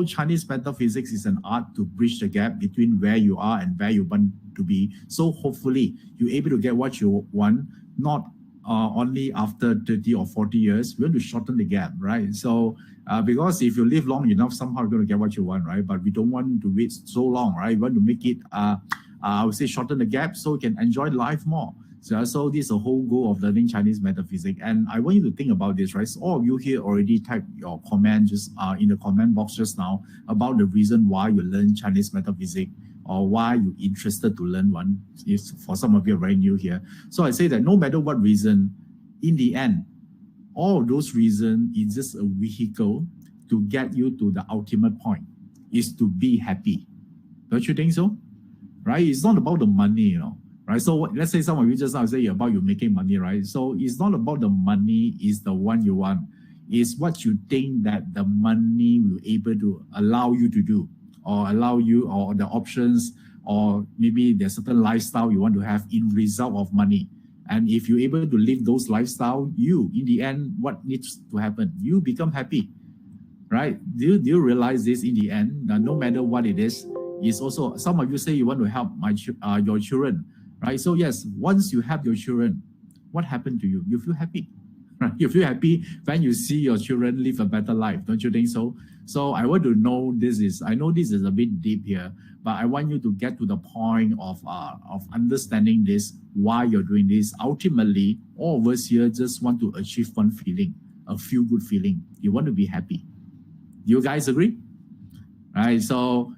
Chinese metaphysics is an art to bridge the gap between where you are and where you want to be. So hopefully you're able to get what you want, not only after 30 or 40 years. We want to shorten the gap, right? So because if you live long enough, somehow you're going to get what you want, right? But we don't want to wait so long, right? We want to make it, I would say, shorten the gap so you can enjoy life more. So this is the whole goal of learning Chinese metaphysics. And I want you to think about this, right? So all of you here already typed your comment just in the comment box just now about the reason why you learn Chinese metaphysics or why you're interested to learn one. If for some of you are very new here. So I say that no matter what reason, in the end, all of those reasons is just a vehicle to get you to the ultimate point, is to be happy. Don't you think so? Right? It's not about the money, you know. Right, so let's say some of you just now say about you making money, right? So it's not about the money is the one you want. It's what you think that the money will able to allow you to do, or allow you, or the options, or maybe there's certain lifestyle you want to have in result of money. And if you're able to live those lifestyle, you, in the end, what needs to happen? You become happy, right? Do you realize this in the end? No matter what it is, it's also, some of you say you want to help your children. Right, so yes, once you have your children, what happened to you? You feel happy, right? You feel happy when you see your children live a better life, don't you think so? So I want to know this is, I know this is a bit deep here, but I want you to get to the point of understanding this, why you're doing this. Ultimately, all of us here just want to achieve one feeling, a feel-good feeling. You want to be happy. You guys agree? Right, so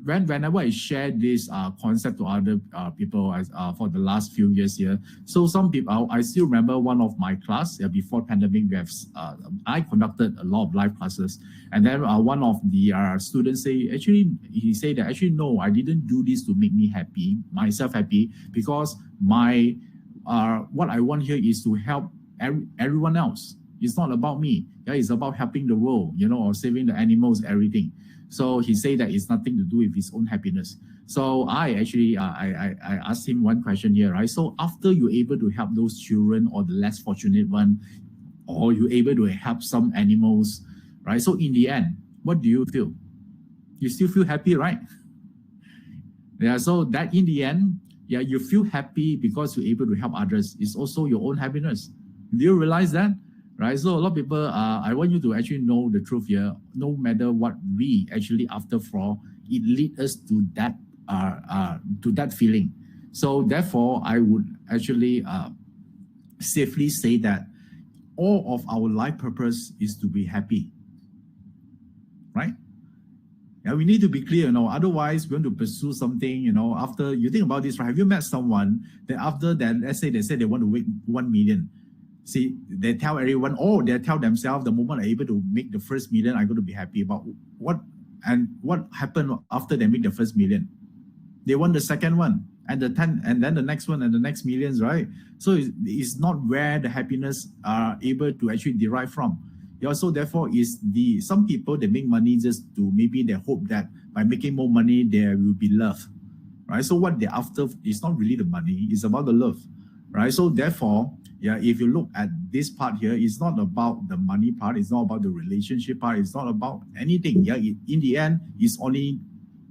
whenever I share this concept to other people for the last few years here, so some people, I still remember one of my class before pandemic, I conducted a lot of live classes, and then one of the students he said that actually no, I didn't do this to make me happy, myself happy, because my what I want here is to help everyone else. It's not about me. Yeah, it's about helping the world, you know, or saving the animals, everything. So he said that it's nothing to do with his own happiness. So I actually, I asked him one question here, right? So after you're able to help those children or the less fortunate one, or you're able to help some animals, right? So in the end, what do you feel? You still feel happy, right? Yeah, so that in the end, yeah, you feel happy because you're able to help others. It's also your own happiness. Do you realize that? Right, so a lot of people, I want you to actually know the truth here. No matter what we actually after for, it leads us to that feeling. So therefore, I would actually safely say that all of our life purpose is to be happy, right? Yeah, we need to be clear, you know. Otherwise, we're going to pursue something, you know. After you think about this, right? Have you met someone that after that, let's say they want to make 1 million? See, they tell everyone, they tell themselves, the moment I'm able to make the first million, I'm going to be happy. But what happened after they make the first million? They want the second one, and the 10, and then the next one, and the next millions, right? So it's not where the happiness are able to actually derive from. Yeah, so therefore, some people, they make money just to, maybe they hope that by making more money, there will be love, right? So what they're after is not really the money, it's about the love, right? So therefore, yeah, if you look at this part here, it's not about the money part, it's not about the relationship part, it's not about anything. Yeah, in the end, it's only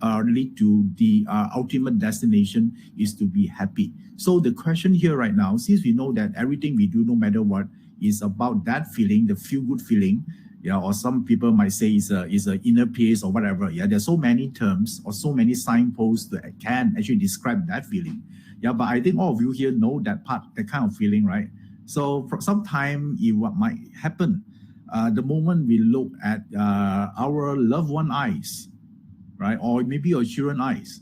lead to the ultimate destination is to be happy. So the question here right now, since we know that everything we do, no matter what, is about that feeling, the feel-good feeling, yeah, or some people might say is a inner peace or whatever. Yeah, there's so many terms or so many signposts that can actually describe that feeling. Yeah, but I think all of you here know that part, that kind of feeling, right? So sometimes what might happen, the moment we look at our loved one eyes, right, or maybe your children eyes,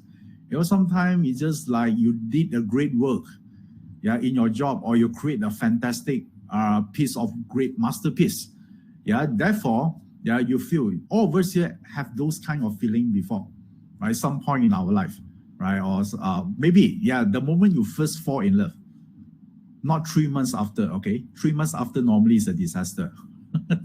you know, sometimes it's just like you did a great work, yeah, in your job, or you create a fantastic piece of great masterpiece, yeah. Therefore, yeah, you feel all of us here have those kind of feeling before, right? Some point in our life, right? Or maybe, yeah, the moment you first fall in love. Not 3 months after, okay? 3 months after normally is a disaster.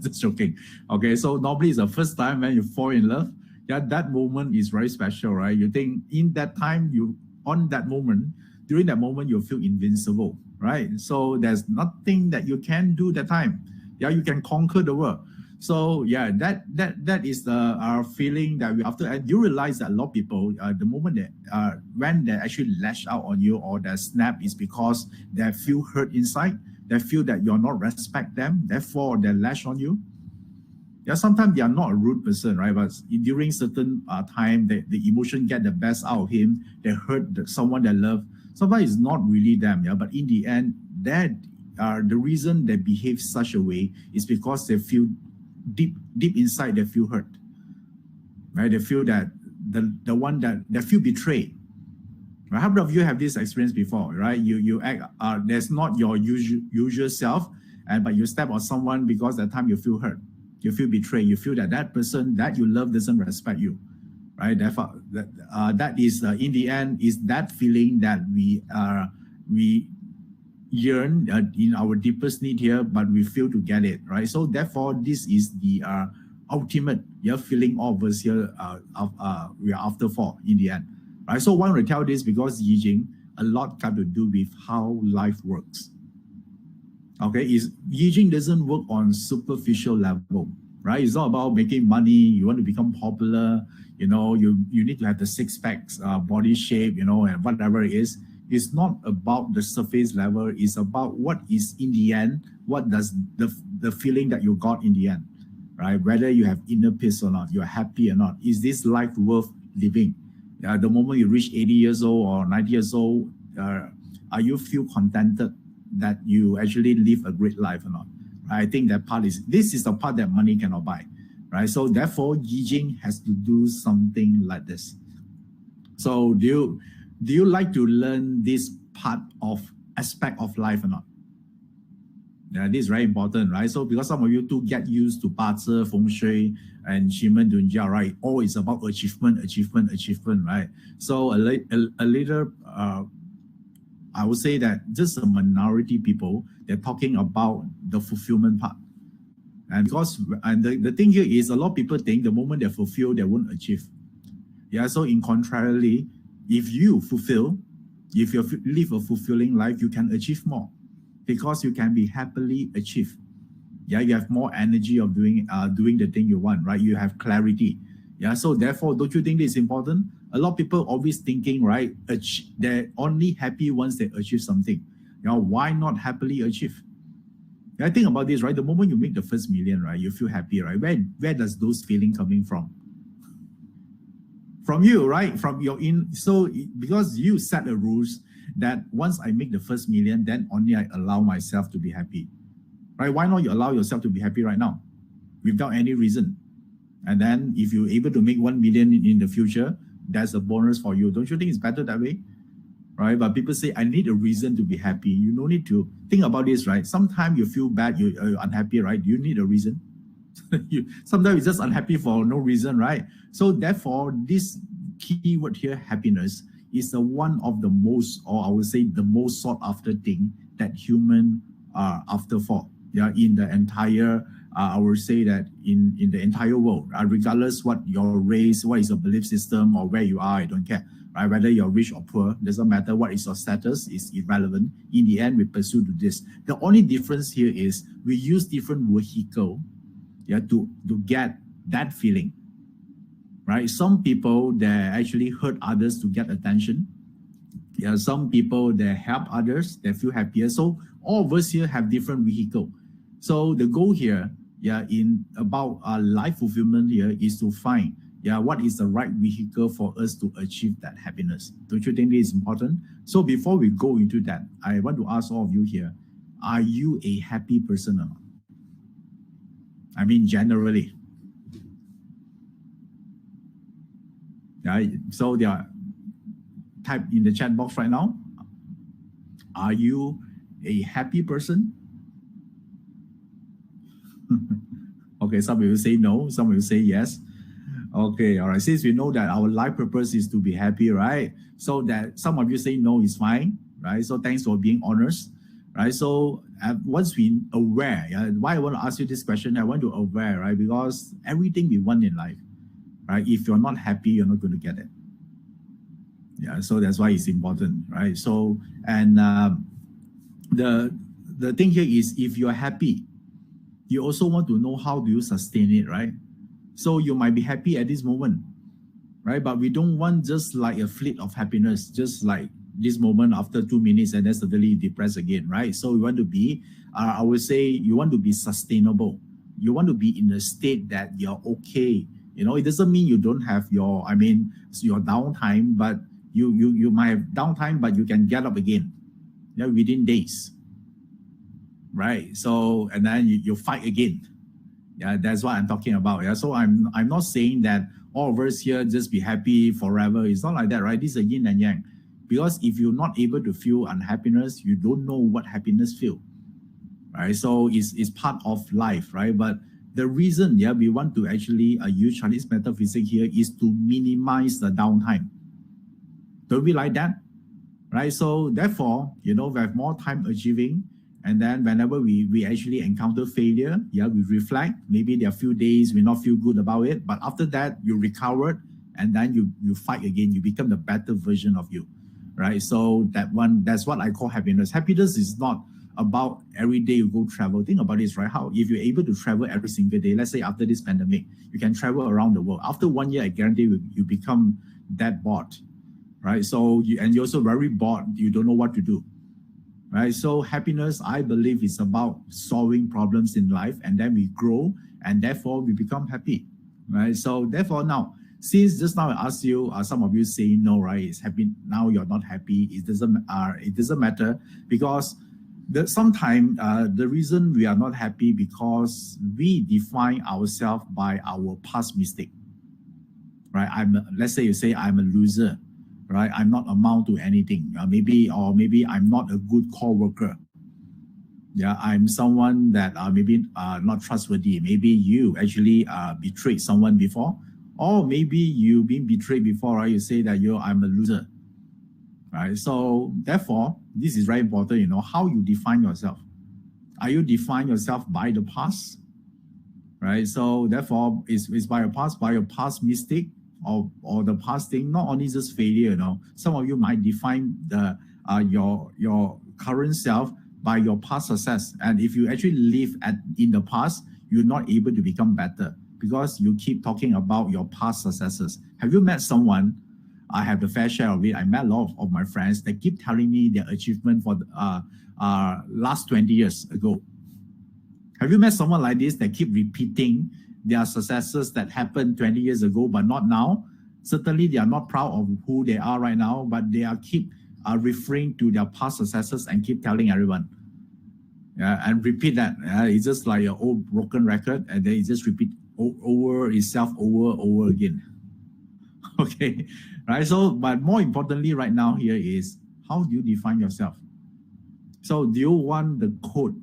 Just joking. Okay, so normally it's the first time when you fall in love. Yeah, that moment is very special, right? You think in that time, during that moment, you feel invincible, right? So there's nothing that you can do that time. Yeah, you can conquer the world. So yeah, that is our feeling that we after, and you realize that a lot of people, the moment that when they actually lash out on you or they snap is because they feel hurt inside, they feel that you're not respect them, therefore they lash on you. Yeah, sometimes they are not a rude person, right? But during certain time, the emotion get the best out of him. They hurt someone they love. Sometimes it's not really them, yeah. But in the end, that the reason they behave such a way is because they feel deep inside, they feel hurt, right? They feel that the one that they feel betrayed. Right? How many of you have this experience before, right? You act there's not your usual self, but you step on someone because that time you feel hurt. You feel betrayed. You feel that that person that you love doesn't respect you, right? Therefore, that is in the end is that feeling that we yearn in our deepest need here, but we fail to get it, right? So therefore, this is the ultimate feeling of us here. We are after for in the end, right? So I want to tell this because Yi Jing a lot got to do with how life works. Okay, Yi Jing doesn't work on superficial level, right? It's not about making money. You want to become popular, you need to have the six packs, body shape, and whatever it is. It's not about the surface level. It's about what is in the end. What does the feeling that you got in the end, right? Whether you have inner peace or not, you're happy or not. Is this life worth living? The moment you reach 80 years old or 90 years old, are you feel contented that you actually live a great life or not? I think that this is the part that money cannot buy, right? So therefore, Yi Jing has to do something like this. So do you like to learn this part of aspect of life or not? Yeah, this is very important, right? So because some of you too get used to 八字, feng shui, and 奇门遁甲, right? All is about achievement, right? So a little I would say that just a minority people, they're talking about the fulfillment part. And because the thing here is a lot of people think the moment they fulfill, they won't achieve. Yeah, so in contrarily, if you live a fulfilling life, you can achieve more because you can be happily achieved. Yeah, you have more energy of doing the thing you want, right? You have clarity. Yeah, so therefore, don't you think this is important? A lot of people always thinking, right, they're only happy once they achieve something. Why not happily achieve? I think about this, right? The moment you make the first million, right, you feel happy, right? Where does those feeling coming from? From you, right? From your so because you set the rules that once I make the first million, then only I allow myself to be happy, right? Why not you allow yourself to be happy right now without any reason? And then if you're able to make 1 million in the future, that's a bonus for you. Don't you think it's better that way? Right? But people say, I need a reason to be happy. You don't need to think about this, right? Sometimes you feel bad, you're unhappy, right? You need a reason. Sometimes you're just unhappy for no reason, right? So therefore, this key word here, happiness, is one of the most, or I would say the most sought after thing that human are after for. Yeah, in the entire I would say that in the entire world, regardless what your race, what is your belief system, or where you are, I don't care, right? Whether you're rich or poor, doesn't matter what is your status, is irrelevant. In the end, we pursue this. The only difference here is we use different vehicle, yeah, to get that feeling, right? Some people, they actually hurt others to get attention. Yeah, some people, they help others, they feel happier. So all of us here have different vehicle. So the goal here, yeah, in about life fulfillment here is to find, yeah, what is the right vehicle for us to achieve that happiness. Don't you think this is important? So before we go into that, I want to ask all of you here, are you a happy person or not? I mean, generally. Yeah, so they are type in the chat box right now. Are you a happy person? Okay, some of you say no, some of you say yes. Okay, all right. Since we know that our life purpose is to be happy, right? So that some of you say no is fine, right? So thanks for being honest, right? So once we aware, yeah, why I want to ask you this question, I want to aware, right? Because everything we want in life, right? If you're not happy, you're not going to get it. Yeah, so that's why it's important, right? So, and the thing here is if you're happy, you also want to know how do you sustain it, right? So you might be happy at this moment, right? But we don't want just like a fleet of happiness, just like this moment after 2 minutes and then suddenly depressed again, right? So we want to be, I would say, you want to be sustainable. You want to be in a state that you're okay. You know, it doesn't mean you don't have your downtime, but you might have downtime, but you can get up again, within days, right? So, and then you fight again. Yeah, that's what I'm talking about. Yeah, so I'm not saying that all of us here just be happy forever. It's not like that, right? This is a yin and yang. Because if you're not able to feel unhappiness, you don't know what happiness feel, right? So it's part of life, right? But the reason, we want to actually use Chinese metaphysics here is to minimize the downtime. Don't we like that? Right? So therefore, we have more time achieving. And then whenever we actually encounter failure, we reflect. Maybe there are a few days we not feel good about it. But after that, you recover and then you fight again. You become the better version of you. Right? So that's what I call happiness. Happiness is not about every day you go travel. Think about this, right? How if you're able to travel every single day, let's say after this pandemic, you can travel around the world. After 1 year, I guarantee you become that bored, right? So you're also very bored. You don't know what to do, right? So happiness, I believe, is about solving problems in life, and then we grow, and therefore we become happy, right? So therefore now, since just now I asked you, some of you say no, right? It's happy now. You're not happy. It doesn't matter because sometimes the reason we are not happy because we define ourselves by our past mistake, right? Let's say you say I'm a loser, right? I'm not amount to anything. Maybe I'm not a good co-worker. Yeah, I'm someone that maybe not trustworthy. Maybe you actually betrayed someone before. Or maybe you've been betrayed before, right? You say that I'm a loser, right? So therefore, this is very important, how you define yourself. Are you define yourself by the past, right? So therefore, it's by your past mistake or the past thing, not only just failure, Some of you might define your current self by your past success. And if you actually live in the past, you're not able to become better. Because you keep talking about your past successes. Have you met someone? I have the fair share of it. I met a lot of my friends that keep telling me their achievement for the last 20 years ago. Have you met someone like this that keep repeating their successes that happened 20 years ago, but not now? Certainly, they are not proud of who they are right now, but they are keep referring to their past successes and keep telling everyone. And repeat that. It's just like an old broken record, and then it just repeat over itself over again. Okay, right? So, but more importantly right now here is, how do you define yourself? So do you want the code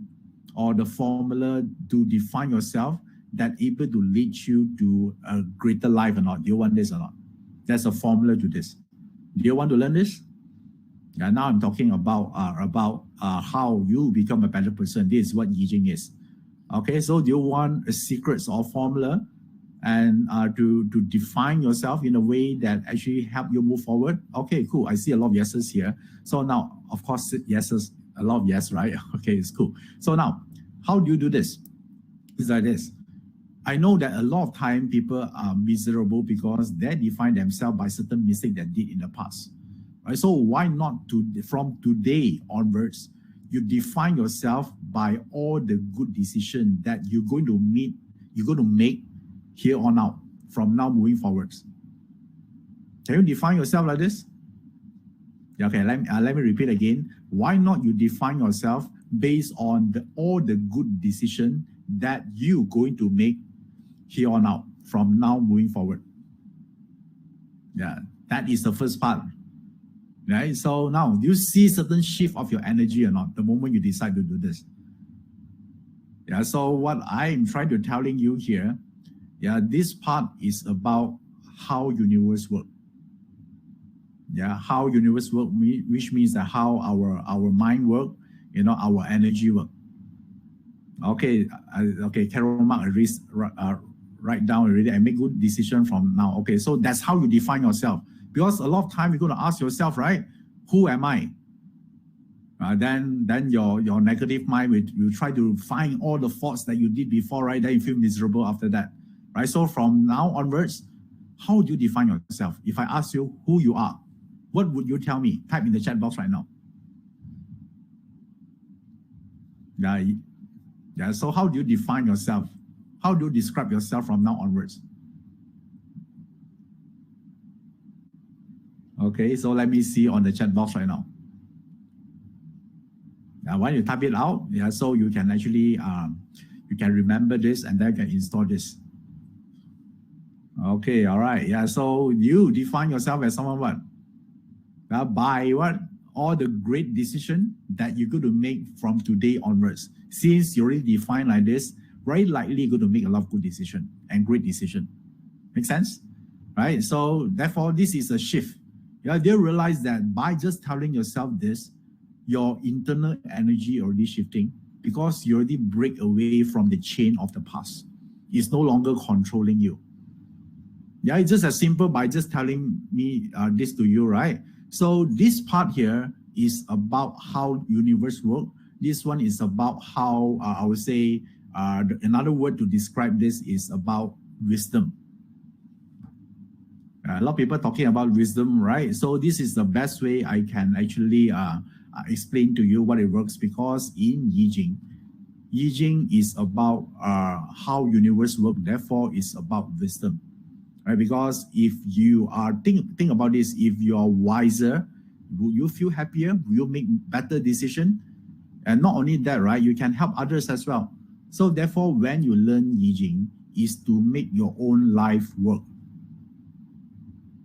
or the formula to define yourself that able to lead you to a greater life or not? Do you want this or not? There's a formula to this. Do you want to learn this? Yeah, now I'm talking about how you become a better person. This is what Yijing is. Okay, so do you want a secret or formula and to define yourself in a way that actually help you move forward? Okay, cool. I see a lot of yeses here. So now, of course, yeses, a lot of yes, right? Okay, it's cool. So now, how do you do this? It's like this. I know that a lot of time people are miserable because they define themselves by certain mistakes they did in the past. Right? So why not from today onwards, you define yourself by all the good decisions that you're going to make here on out, from now moving forwards. Can you define yourself like this? Okay, let me repeat again. Why not you define yourself based on all the good decisions that you're going to make here on out, from now moving forward? Yeah, that is the first part. Right? So now, do you see certain shift of your energy or not the moment you decide to do this? Yeah, so what I'm trying to telling you here, this part is about how universe work. Yeah, how universe work, which means that how our mind work, our energy work. Okay, Carol Mark write down already and make good decision from now. Okay, so that's how you define yourself. Because a lot of time you're going to ask yourself, right? Who am I? then your negative mind will try to find all the faults that you did before, right? Then you feel miserable after that, right? So from now onwards, how do you define yourself? If I ask you who you are, what would you tell me? Type in the chat box right now. Yeah. So how do you define yourself? How do you describe yourself from now onwards? Okay, so let me see on the chat box right now. When you type it out, so you can actually you can remember this and then you can install this. Okay, all right. So you define yourself as someone what? By what? All the great decision that you're going to make from today onwards. Since you already defined like this, very likely you're going to make a lot of good decision and great decision. Make sense? Right? So therefore, this is a shift. Do you realize that by just telling yourself this, your internal energy already shifting because you already break away from the chain of the past. It's no longer controlling you. It's just as simple by just telling me this to you, right? So this part here is about how universe works. This one is about how, I would say, another word to describe this is about wisdom. A lot of people talking about wisdom, right? So this is the best way I can actually explain to you what it works, because in Yi Jing is about how universe works, therefore it's about wisdom, right? Because if you are, think about this, if you are wiser, will you feel happier? Will you make better decision? And not only that, right, you can help others as well. So therefore, when you learn Yi Jing, is to make your own life work.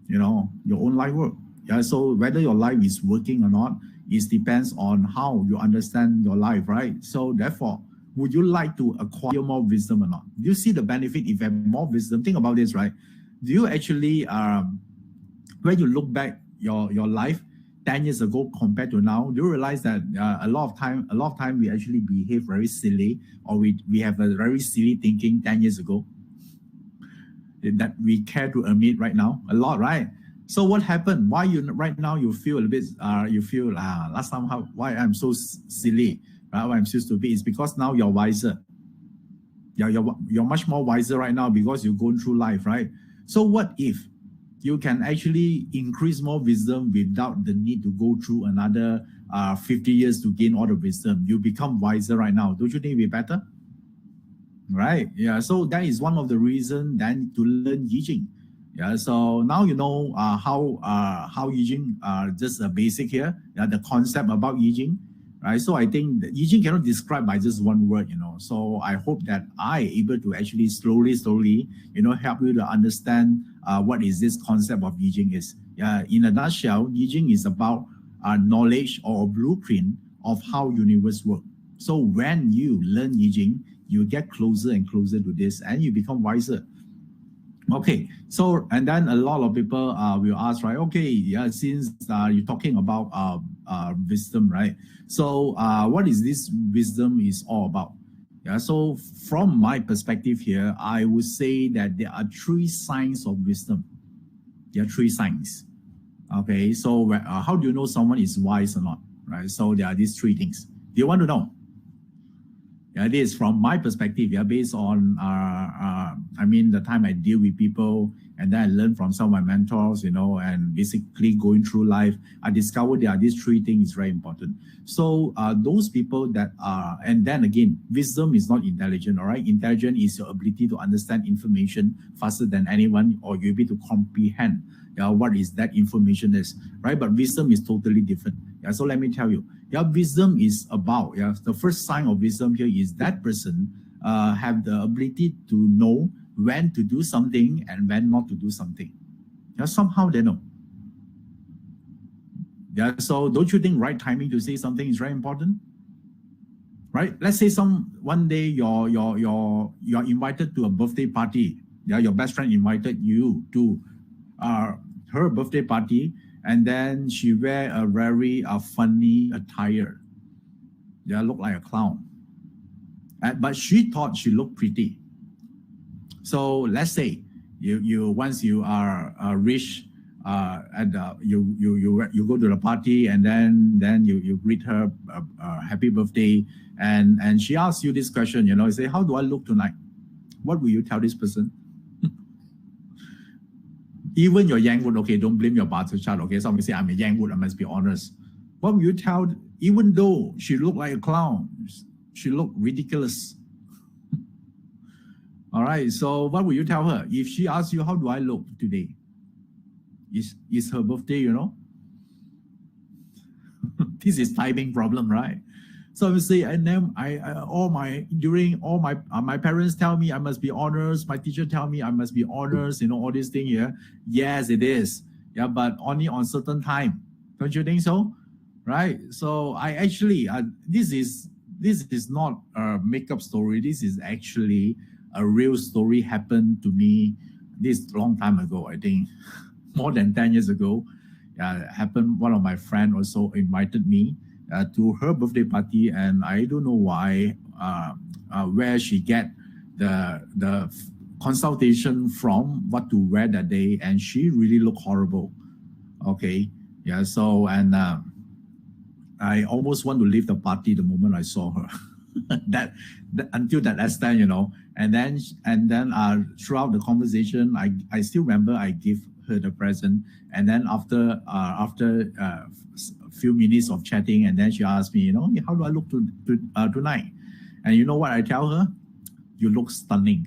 Your own life work. So whether your life is working or not, it depends on how you understand your life, right? So therefore, would you like to acquire more wisdom or not? Do you see the benefit if you have more wisdom? Think about this, right? Do you actually, when you look back your life 10 years ago compared to now, do you realize that a lot of time we actually behave very silly, or we have a very silly thinking 10 years ago that we care to admit right now? A lot, right? So what happened? Why right now you feel a bit, last time why I'm so silly, right? Why I'm so stupid? It's because now you're wiser. You're much more wiser right now because you're going through life, right? So what if you can actually increase more wisdom without the need to go through another 50 years to gain all the wisdom? You become wiser right now. Don't you think it'd be better? Right? So that is one of the reasons then to learn Yi Jing. So now you know how Yi Jing, just a basic here, the concept about Yi Jing, right? So I think that Yi Jing cannot describe by just one word, So I hope that I able to actually slowly, help you to understand what is this concept of Yi Jing is. In a nutshell, Yi Jing is about knowledge or a blueprint of how universe works. So when you learn Yi Jing, you get closer and closer to this, and you become wiser. Okay, so and then a lot of people will ask, right? Okay, since you're talking about wisdom, right? So what is this wisdom is all about? So from my perspective here, I would say that there are 3 signs of wisdom. There are 3 signs. Okay, so how do you know someone is wise or not? Right? So there are these 3 things. Do you want to know? This is from my perspective, based on the time I deal with people, and then I learn from some of my mentors, and basically going through life, I discovered there are these 3 things is very important. So those people that are, and then again, wisdom is not intelligent, all right? Intelligent is your ability to understand information faster than anyone, or you're able to comprehend what is that information is, right? But wisdom is totally different. So let me tell you, wisdom is about, the first sign of wisdom here is that person have the ability to know when to do something and when not to do something. Somehow they know. So don't you think right timing to say something is very important? Right? Let's say one day you're invited to a birthday party. Your best friend invited you to her birthday party, and then she wear a very funny attire. Look like a clown. But she thought she looked pretty. So let's say you once you are reach and you go to the party, and then you greet her happy birthday, and she asks you this question, you say, how do I look tonight? What will you tell this person? Even your yang wood, okay, don't blame your bastard child, okay? Somebody say, I'm a yang wood, I must be honest. What will you tell, even though she looked like a clown, she looked ridiculous? All right, so what will you tell her? If she asks you, how do I look today? It's her birthday, This is timing problem, right? So I would say, and then my parents tell me I must be honest. My teacher tell me I must be honest. All these things here. Yes, it is. Yeah, but only on certain time. Don't you think so? Right. So I actually this is not a makeup story. This is actually a real story happened to me this long time ago. I think more than 10 years ago. Happened. One of my friends also invited me to her birthday party, and I don't know why, where she get the consultation from what to wear that day, and she really looked horrible. Okay, yeah. So and I almost want to leave the party the moment I saw her. that until that extent, and then throughout the conversation, I still remember I give her the present, and then after a few minutes of chatting, and then she asked me, how do I look tonight? And you know what I tell her? You look stunning.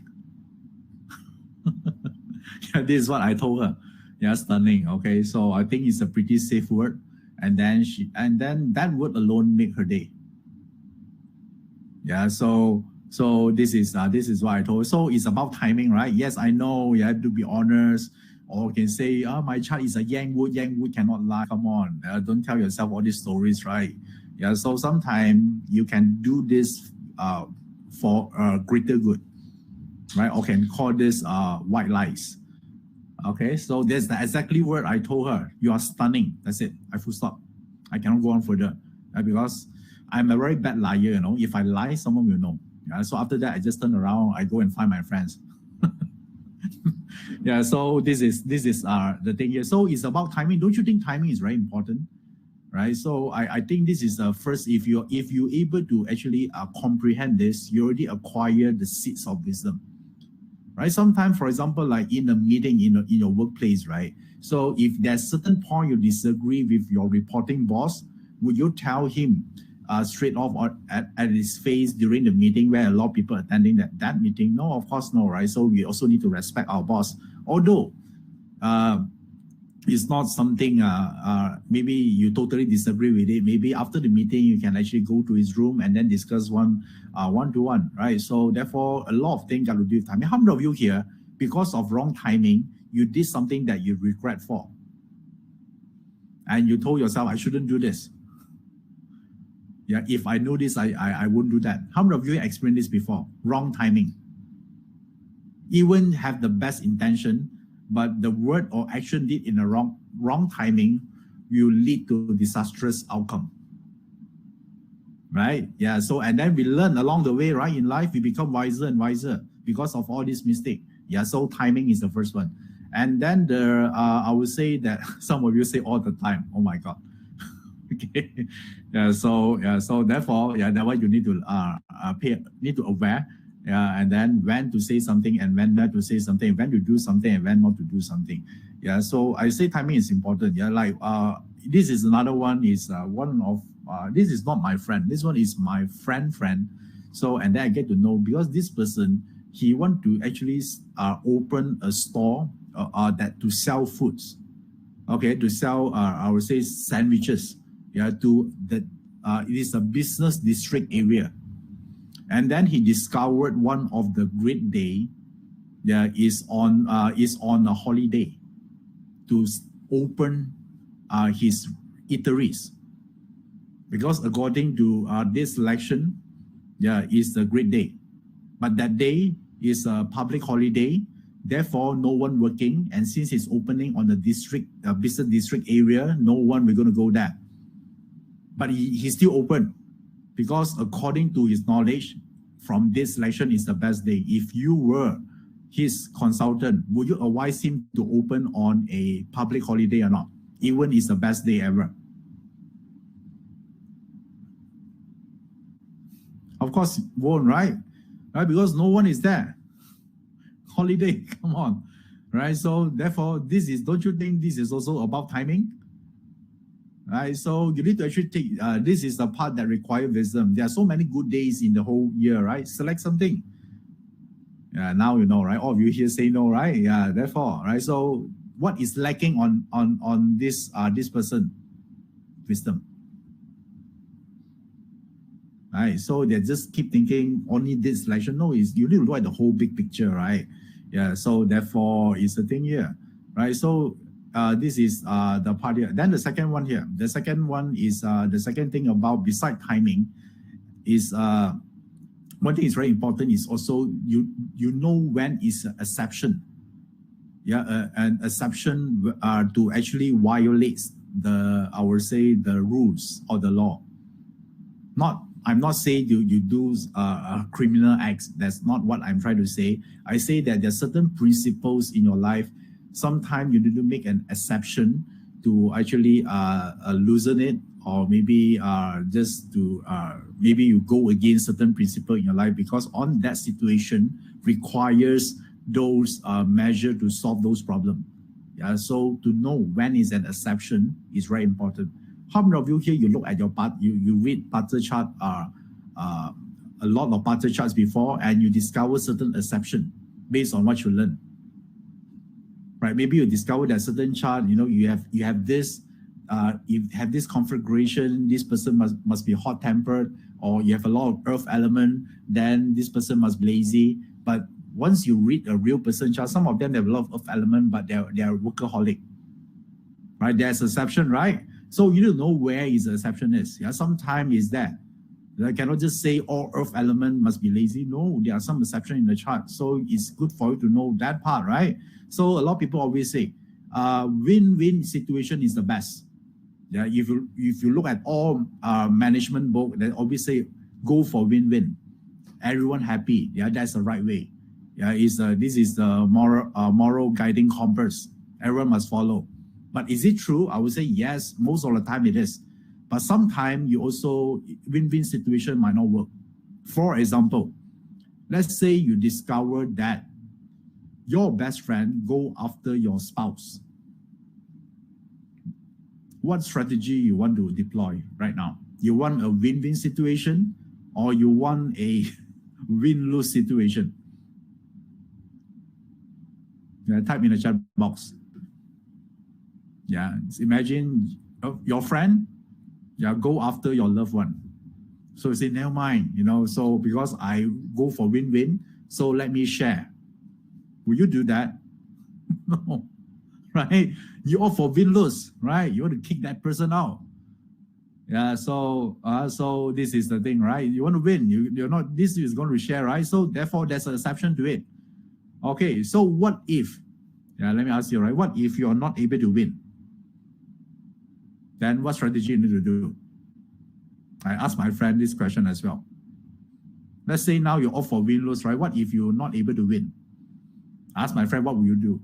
This is what I told her. Yeah, stunning. Okay, so I think it's a pretty safe word, and then that word alone make her day. Yeah, so this is what I told her. So it's about timing, right? Yes, I know you have to be honest. Or can say, my child is a yang wood cannot lie. Come on, don't tell yourself all these stories, right? Yeah, so sometimes you can do this for greater good, right? Or can call this white lies. Okay, so that's the exactly word I told her. You are stunning. That's it. I full stop. I cannot go on further because I'm a very bad liar. If I lie, someone will know. Yeah, so after that, I just turn around. I go and find my friends. Yeah, so this is the thing here. So it's about timing. Don't you think timing is very important, right? So I think this is first. If you're able to actually comprehend this, you already acquire the seeds of wisdom, right? Sometimes, for example, like in a meeting in your workplace, right? So if there's certain point you disagree with your reporting boss, would you tell him straight off or at his face during the meeting where a lot of people attending that meeting? No, of course no, right? So we also need to respect our boss. Although it's not something, maybe you totally disagree with it. Maybe after the meeting, you can actually go to his room and then discuss one-to-one, right? So therefore, a lot of things got to do with timing. How many of you here, because of wrong timing, you did something that you regret for? And you told yourself, I shouldn't do this. Yeah, if I know this, I wouldn't do that. How many of you experienced this before? Wrong timing. Even have the best intention, but the word or action did in a wrong timing will lead to disastrous outcome. Right? Yeah. So and then we learn along the way, right? In life, we become wiser and wiser because of all these mistakes. Yeah. So timing is the first one, and then I would say that some of you say all the time. Oh my God. Okay. Yeah. So therefore, that one you need to need to aware. Yeah, and then when to say something and when not to say something, when to do something and when not to do something. Yeah, so I say timing is important. Yeah, like this is another one is one of this is not my friend. This one is my friend. So and then I get to know because this person he want to actually open a store that to sell foods. Okay, to sell I would say sandwiches. Yeah, to the it is a business district area. And then he discovered one of the great day is on a holiday to open his eateries. Because according to this selection, is a great day. But that day is a public holiday, therefore no one working. And since it's opening on the district business district area, no one will going to go there. But he's still open. Because according to his knowledge, from this selection is the best day. If you were his consultant, would you advise him to open on a public holiday or not? Even it's the best day ever. Of course, won't, right? Right? Because no one is there. Holiday, come on. Right? So therefore, don't you think this is also about timing? Right? So you need to actually take, this is the part that requires wisdom. There are so many good days in the whole year, right? Select something. Yeah, now you know, right? All of you here say no, right? Yeah, therefore, right? So what is lacking on this person? Wisdom. Right? So they just keep thinking only this selection. No, is you need to look at the whole big picture, right? Yeah, so therefore it's a thing here, right? So this is the part here. Then the second one here. The second one is the second thing about beside timing is one thing is very important is also you know when is an exception. Yeah, an exception to actually violate I would say the rules or the law. I'm not saying you do criminal acts. That's not what I'm trying to say. I say that there are certain principles in your life. Sometimes you need to make an exception to actually loosen it, or maybe just to maybe you go against certain principle in your life because on that situation requires those measures to solve those problems. Yeah, so to know when is an exception is very important. How many of you here, you look at your part, you read parter chart, a lot of parter charts before, and you discover certain exception based on what you learn, right? Maybe you discover that certain chart, you have this, you have this configuration, this person must be hot-tempered, or you have a lot of earth element, then this person must be lazy. But once you read a real person chart, some of them have a lot of earth element, but they're workaholic, right? There's exception, right? So you need to know where is the exception is. Yeah, sometimes is that. I cannot just say all earth element must be lazy. No, there are some exception in the chart. So it's good for you to know that part, right? So a lot of people always say, win-win situation is the best. Yeah, if you look at all management book, they always say go for win-win. Everyone happy. Yeah, that's the right way. Yeah, this is the moral guiding compass. Everyone must follow. But is it true? I would say yes, most of the time it is. But sometimes you also, win-win situation might not work. For example, let's say you discover that your best friend go after your spouse. What strategy you want to deploy right now? You want a win-win situation or you want a win-lose situation? Yeah, type in the chat box. Yeah, imagine your friend, yeah, go after your loved one. So you say, never mind, so because I go for win-win, so let me share. Will you do that? No, right? You opt for win-lose, right? You want to kick that person out. Yeah, so this is the thing, right? You want to win, you're not, this is going to share, right? So therefore, there's an exception to it. Okay, so what if, yeah, let me ask you, right? What if you're not able to win? Then what strategy you need to do? I asked my friend this question as well. Let's say now you're off for win-lose, right? What if you're not able to win? I asked my friend, what will you do?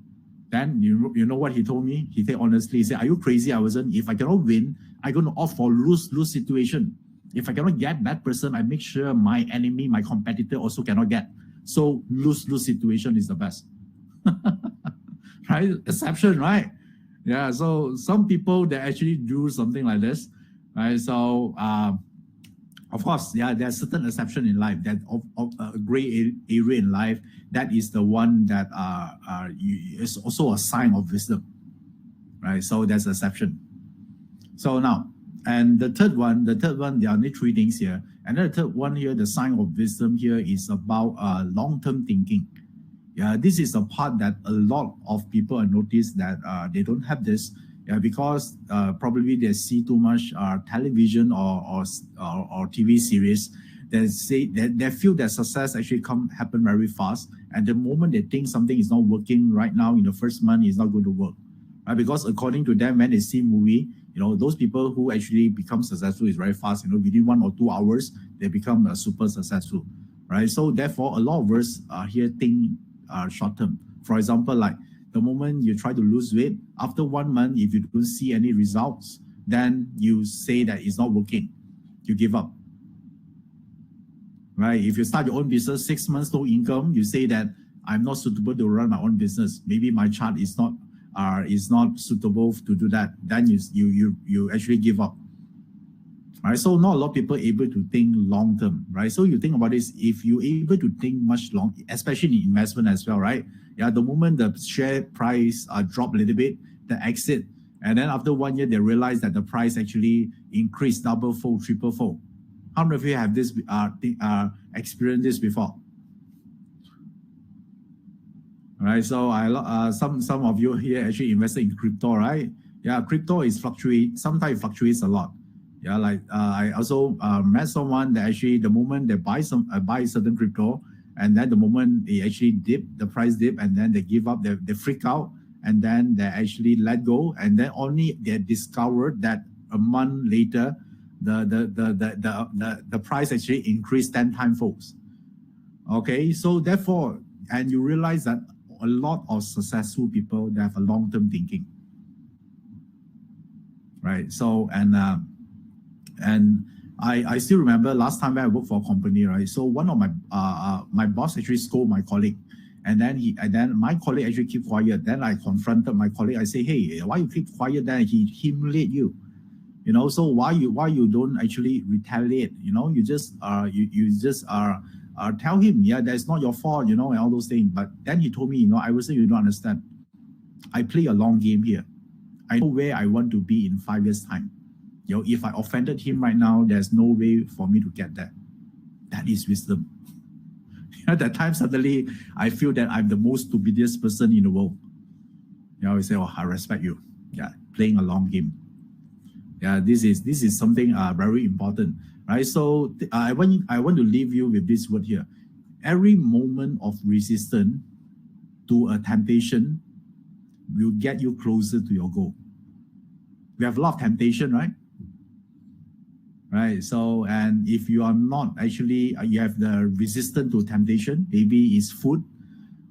Then you know what he told me? He said, honestly, he said, are you crazy? I wasn't. If I cannot win, I'm going to opt for lose-lose situation. If I cannot get that person, I make sure my enemy, my competitor also cannot get. So lose-lose situation is the best. Right? Exception, right? Yeah, so some people, they actually do something like this, right? So, of course, yeah, there's certain exception in life, that of a gray area in life, that is the one that is also a sign of wisdom, right? So there's exception. So now, and the third one, there are only three things here. And then the third one here, the sign of wisdom here is about long-term thinking. Yeah, this is a part that a lot of people have noticed that they don't have this, because probably they see too much television or TV series. They say that they feel that success actually happen very fast. And the moment they think something is not working right now in the first month, it's not going to work, right? Because according to them, when they see movie, those people who actually become successful is very fast. Within 1 or 2 hours, they become super successful, right? So therefore, a lot of us here think short term. For example, like the moment you try to lose weight, after 1 month, if you don't see any results, then you say that it's not working. You give up. Right? If you start your own business, 6 months no income, you say that I'm not suitable to run my own business. Maybe my chart is not suitable to do that. Then you actually give up. Right? So not a lot of people are able to think long term, right? So you think about this, if you're able to think much long, especially in investment as well, right? Yeah, the moment the share price drop a little bit, the exit, and then after 1 year, they realize that the price actually increased double-fold, triple-fold. How many of you have this experienced this before? All right, so some of you here actually invested in crypto, right? Yeah, crypto is sometimes fluctuates a lot. Yeah, like I also met someone that actually the moment they buy certain crypto, and then the moment they actually the price dip, and then they give up, they freak out, and then they actually let go, and then only they discovered that a month later, the price actually increased 10 times folds. Okay, so therefore, and you realize that a lot of successful people, they have a long-term thinking, right? So and I still remember last time when I worked for a company, right? So one of my boss actually scolded my colleague, and then my colleague actually keep quiet. Then I confronted my colleague. I say, hey, why you keep quiet? Then he humiliate you, you know. So why you don't actually retaliate? You know, you just tell him, yeah, that's not your fault, you know, and all those things. But then he told me, you know, I will say you don't understand. I play a long game here. I know where I want to be in 5 years' time. You know, if I offended him right now, there's no way for me to get that. That is wisdom. At that time, suddenly, I feel that I'm the most stupidest person in the world. You know, I say, oh, I respect you. Yeah, playing a long game. Yeah, this is something very important, right? So I want to leave you with this word here. Every moment of resistance to a temptation will get you closer to your goal. We have a lot of temptation, right? Right. So, and if you are not actually, you have the resistance to temptation, maybe it's food,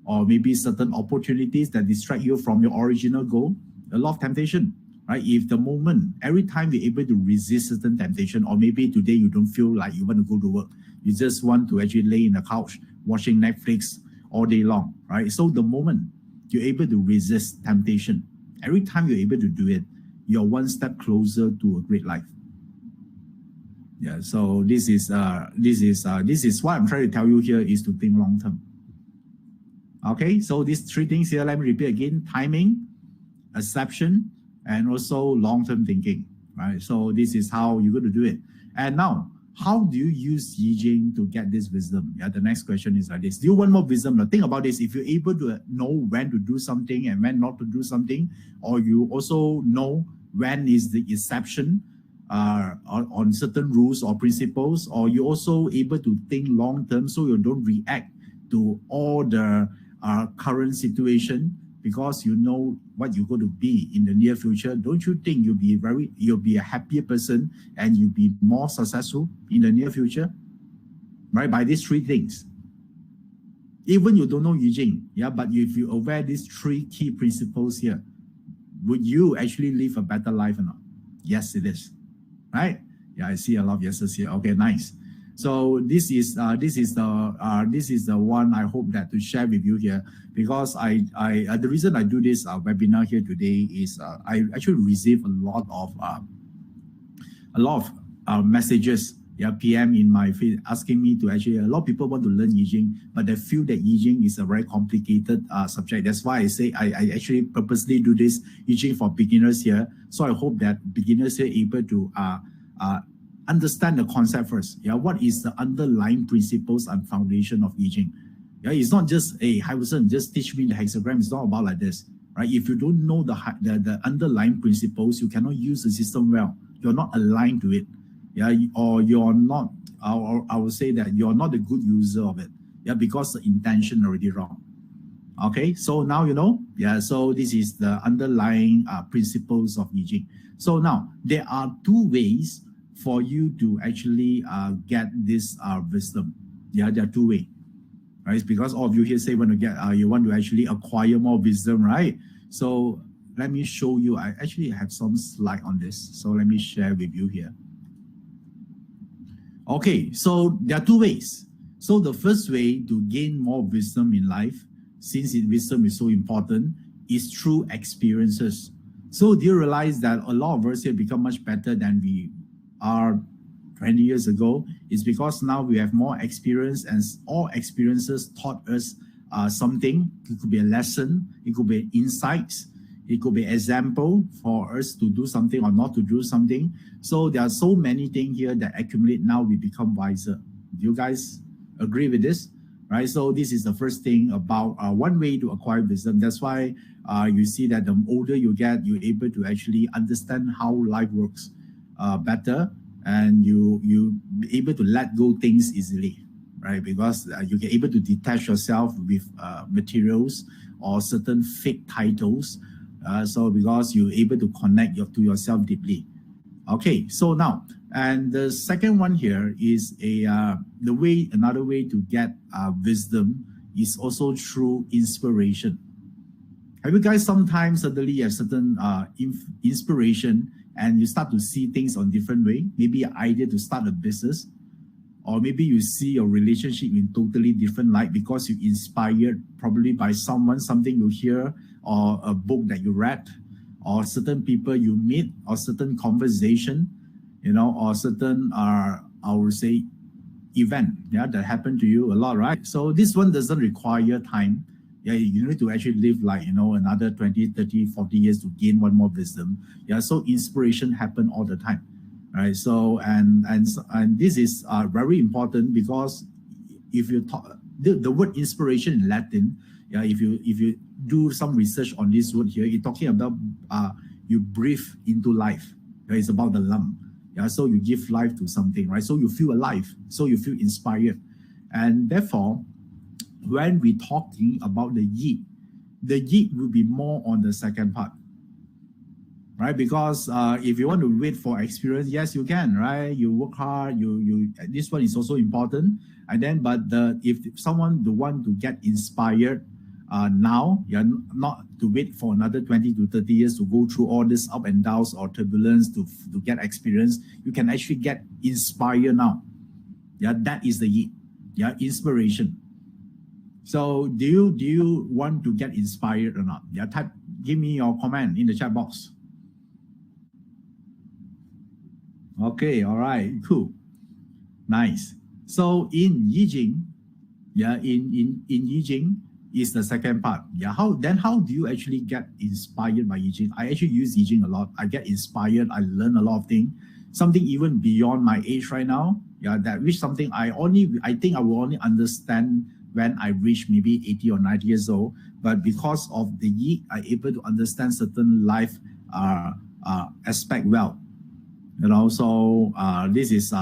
or maybe certain opportunities that distract you from your original goal, a lot of temptation, right? If the moment, every time you're able to resist certain temptation, or maybe today you don't feel like you want to go to work, you just want to actually lay in the couch watching Netflix all day long, right? So the moment you're able to resist temptation, every time you're able to do it, you're one step closer to a great life. Yeah, so this is what I'm trying to tell you here is to think long term. Okay, so these three things here, let me repeat again: timing, acceptance, and also long-term thinking. Right. So this is how you're going to do it. And now, how do you use Yijing to get this wisdom? Yeah, the next question is like this: do you want more wisdom? Now, think about this. If you're able to know when to do something and when not to do something, or you also know when is the exception on certain rules or principles, or you're also able to think long term so you don't react to all the current situation because you know what you're going to be in the near future, don't you think you'll be a happier person and you'll be more successful in the near future? Right? By these three things. Even you don't know Yijing, yeah, but if you're aware of these three key principles here, would you actually live a better life or not? Yes, it is. Right? Yeah, I see a lot of yeses here. Okay, nice. So this is the one I hope that to share with you here, because the reason I do this webinar here today is I actually receive a lot of messages, yeah, PM in my feed asking me to actually, a lot of people want to learn Yijing, but they feel that Yijing is a very complicated subject. That's why I say I actually purposely do this Yijing for beginners here. So I hope that beginners are able to understand the concept first. Yeah, what is the underlying principles and foundation of Yijing? Yeah, it's not just a Haiwusen, just teach me the hexagram. It's not about like this, right? If you don't know the underlying principles, you cannot use the system well. You're not aligned to it. Yeah, or you're not, or I would say that you're not a good user of it. Yeah, because the intention already wrong. Okay, so now you know. Yeah, so this is the underlying principles of Yijing. So now there are two ways for you to actually get this wisdom. Yeah, there are two ways. right? It's because all of you here say you want to actually acquire more wisdom, right? So let me show you. I actually have some slide on this. So let me share with you here. Okay, so there are two ways. So the first way to gain more wisdom in life, since wisdom is so important, is through experiences. So do you realize that a lot of us here become much better than we are 20 years ago? It's because now we have more experience, and all experiences taught us something. It could be a lesson, it could be insights, it could be example for us to do something or not to do something. So there are so many things here that accumulate. Now we become wiser. Do you guys agree with this? Right. So this is the first thing about one way to acquire wisdom. That's why you see that the older you get, you're able to actually understand how life works better, and you be able to let go things easily, right? Because you get able to detach yourself with materials or certain fake titles. So because you're able to connect to yourself deeply. Okay, so now, and the second one here is another way to get wisdom is also through inspiration. Have you guys sometimes suddenly have certain inspiration and you start to see things on different way? Maybe an idea to start a business, or maybe you see your relationship in totally different light because you're inspired probably by something you hear, or a book that you read, or certain people you meet, or certain conversation, or certain I would say event, that happened to you a lot, right? So this one doesn't require time. You need to actually live like, another 20, 30, 40 years to gain one more wisdom. So inspiration happen all the time, right? So, and this is very important, because if you talk, the word inspiration in Latin, if you do some research on this word here, it's talking about you breathe into life. It's about the lung. So you give life to something, right? So you feel alive, so you feel inspired. And therefore, when we're talking about the yi will be more on the second part, right? Because if you want to wait for experience, yes, you can, right? You work hard, this one is also important. And then, but if someone want to get inspired now, not to wait for another 20 to 30 years to go through all this up and downs or turbulence to get experience, you can actually get inspired now. That is the yi. Inspiration. So do you want to get inspired or not? Give me your comment in the chat box. Okay, all right, cool, nice. So in Yi Jing, in Yi Jing is the second part. How do you actually get inspired by Yi Jing? I actually use Yi Jing a lot. I get inspired. I learn a lot of things. Something even beyond my age right now. Something I think I will only understand when I reach maybe 80 or 90 years old. But because of the Yi, I'm able to understand certain life aspect well. So this is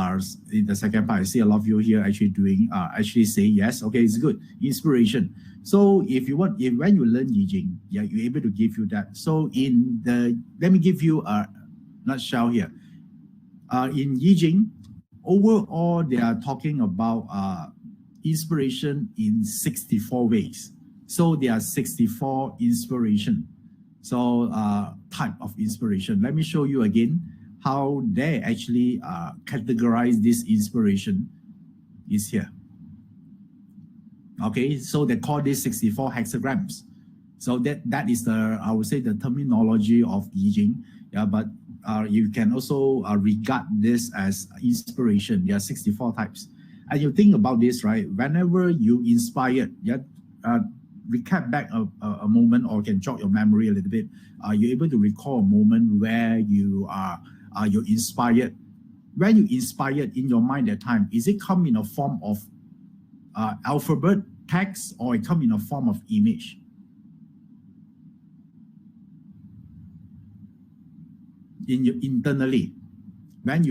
in the second part. I see a lot of you here actually say yes. Okay, it's good. Inspiration. So when you learn Yi Jing, you're able to give you that. So let me give you a nutshell here. In Yi Jing, overall they are talking about inspiration in 64 ways. So there are 64 inspiration. So type of inspiration. Let me show you again how they actually categorize this inspiration is here. Okay, so they call this 64 hexagrams. So that is I would say the terminology of Yi Jing. But you can also regard this as inspiration. There are 64 types. And you think about this, right? Whenever you inspired, recap back a moment, or can jog your memory a little bit. You're able to recall a moment where you're inspired. When you inspired in your mind at time, is it come in a form of alphabet, text, or it come in a form of image? Internally, when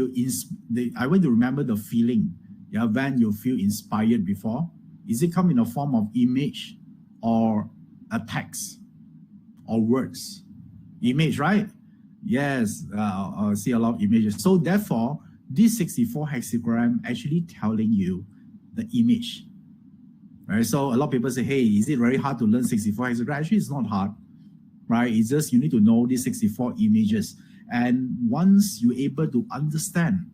I want to remember the feeling. When you feel inspired before, is it come in a form of image or a text or words? Image, right? Yes, I see a lot of images. So therefore, this 64 hexagram actually telling you the image, right? So a lot of people say, hey, is it very hard to learn 64 hexagram? Actually, it's not hard, right? It's just you need to know these 64 images. And once you're able to understand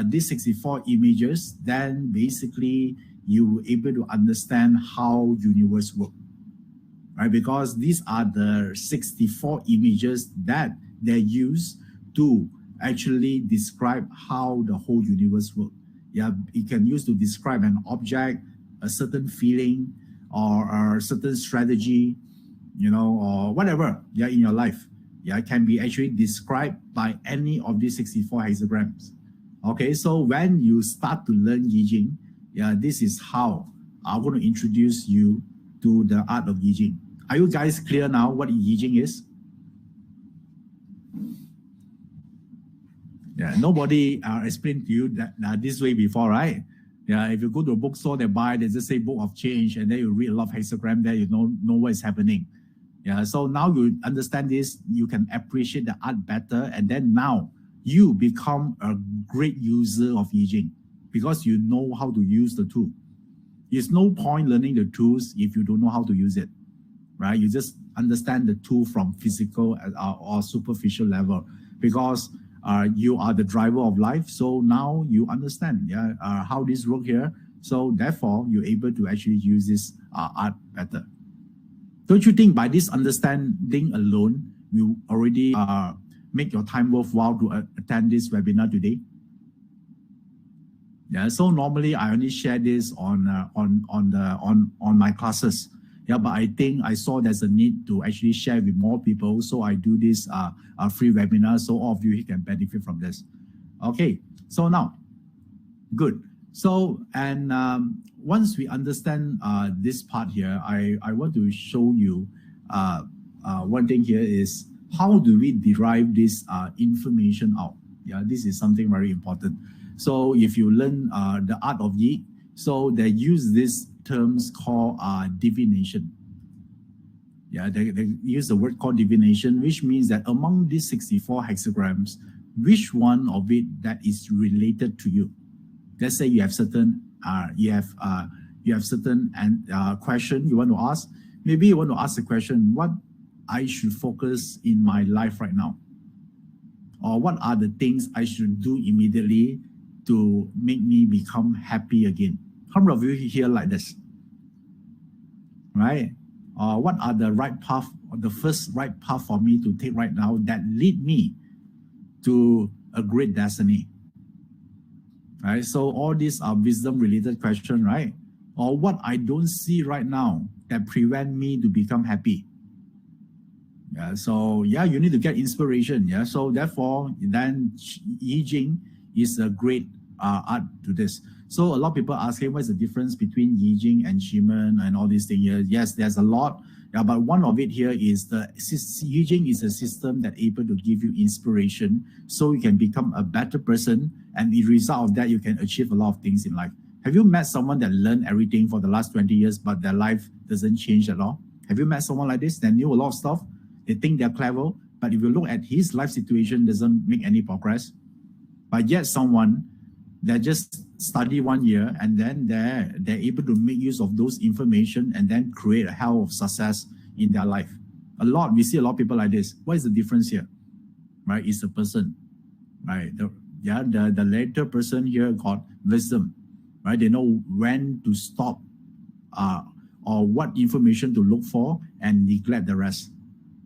these 64 images, then basically you're able to understand how universe work, right? Because these are the 64 images that they use to actually describe how the whole universe works. Yeah, it can use to describe an object, a certain feeling, or a certain strategy, or whatever, in your life. Yeah, it can be actually described by any of these 64 hexagrams. Okay, so when you start to learn Yi Jing, this is how I'm going to introduce you to the art of Yi Jing. Are you guys clear now what Yi Jing is? Yeah, nobody explained to you that this way before, right? Yeah, if you go to a bookstore, they just say book of change, and then you read a lot of hexagram there, you know what is happening. Yeah, so now you understand this, you can appreciate the art better, and then now you become a great user of Yi Jing because you know how to use the tool. There's no point learning the tools if you don't know how to use it, right? You just understand the tool from physical or superficial level because you are the driver of life. So now you understand how this works here. So therefore, you're able to actually use this art better. Don't you think by this understanding alone, you already make your time worthwhile to attend this webinar today? Yeah, so normally I only share this on my classes. Yeah, but I think I saw there's a need to actually share with more people. So I do this free webinar so all of you can benefit from this. Okay, so now, good. So, and once we understand this part here, I want to show you one thing here is how do we derive this information out? Yeah, this is something very important. So if you learn the art of Yi, so they use these terms called divination. Yeah, they use the word called divination, which means that among these 64 hexagrams, which one of it that is related to you? Let's say you have certain certain question you want to ask. Maybe you want to ask the question, what I should focus in my life right now? Or what are the things I should do immediately to make me become happy again? How many of you here like this? Right? What are the right path, or the first right path for me to take right now that lead me to a great destiny? Right? So all these are wisdom related questions, right? Or what I don't see right now that prevent me to become happy. Yeah, so you need to get inspiration. Yeah, so therefore, then Yi Jing is a great art to this. So a lot of people ask, hey, what's the difference between Yi Jing and Shimen and all these things here? Yes, there's a lot. Yeah, but one of it here is the Yi Jing is a system that able to give you inspiration so you can become a better person, and the result of that, you can achieve a lot of things in life. Have you met someone that learned everything for the last 20 years, but their life doesn't change at all? Have you met someone like this that knew a lot of stuff? They think they're clever, but if you look at his life situation, doesn't make any progress. But yet someone that just study 1 year and then they're able to make use of those information and then create a hell of success in their life. We see a lot of people like this. What is the difference here? Right? It's the person, right? The later person here got wisdom, right? They know when to stop or what information to look for and neglect the rest.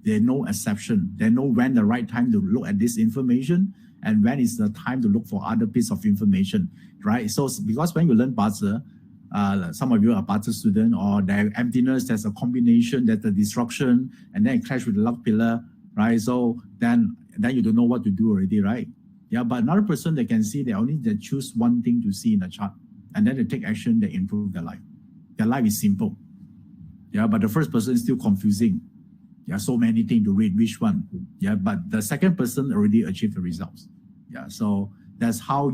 There's no exception. They know when the right time to look at this information and when is the time to look for other piece of information, right? So because when you learn Bazi, some of you are Bazi student, or the emptiness, there's a combination, there's a destruction, and then it clash with the luck pillar, right? So then you don't know what to do already, right? Yeah, but another person they can see, they choose one thing to see in the chart, and then they take action, they improve their life. Their life is simple. Yeah, but the first person is still confusing. Yeah, so many things to read, which one? Yeah, but the second person already achieved the results. Yeah, so that's how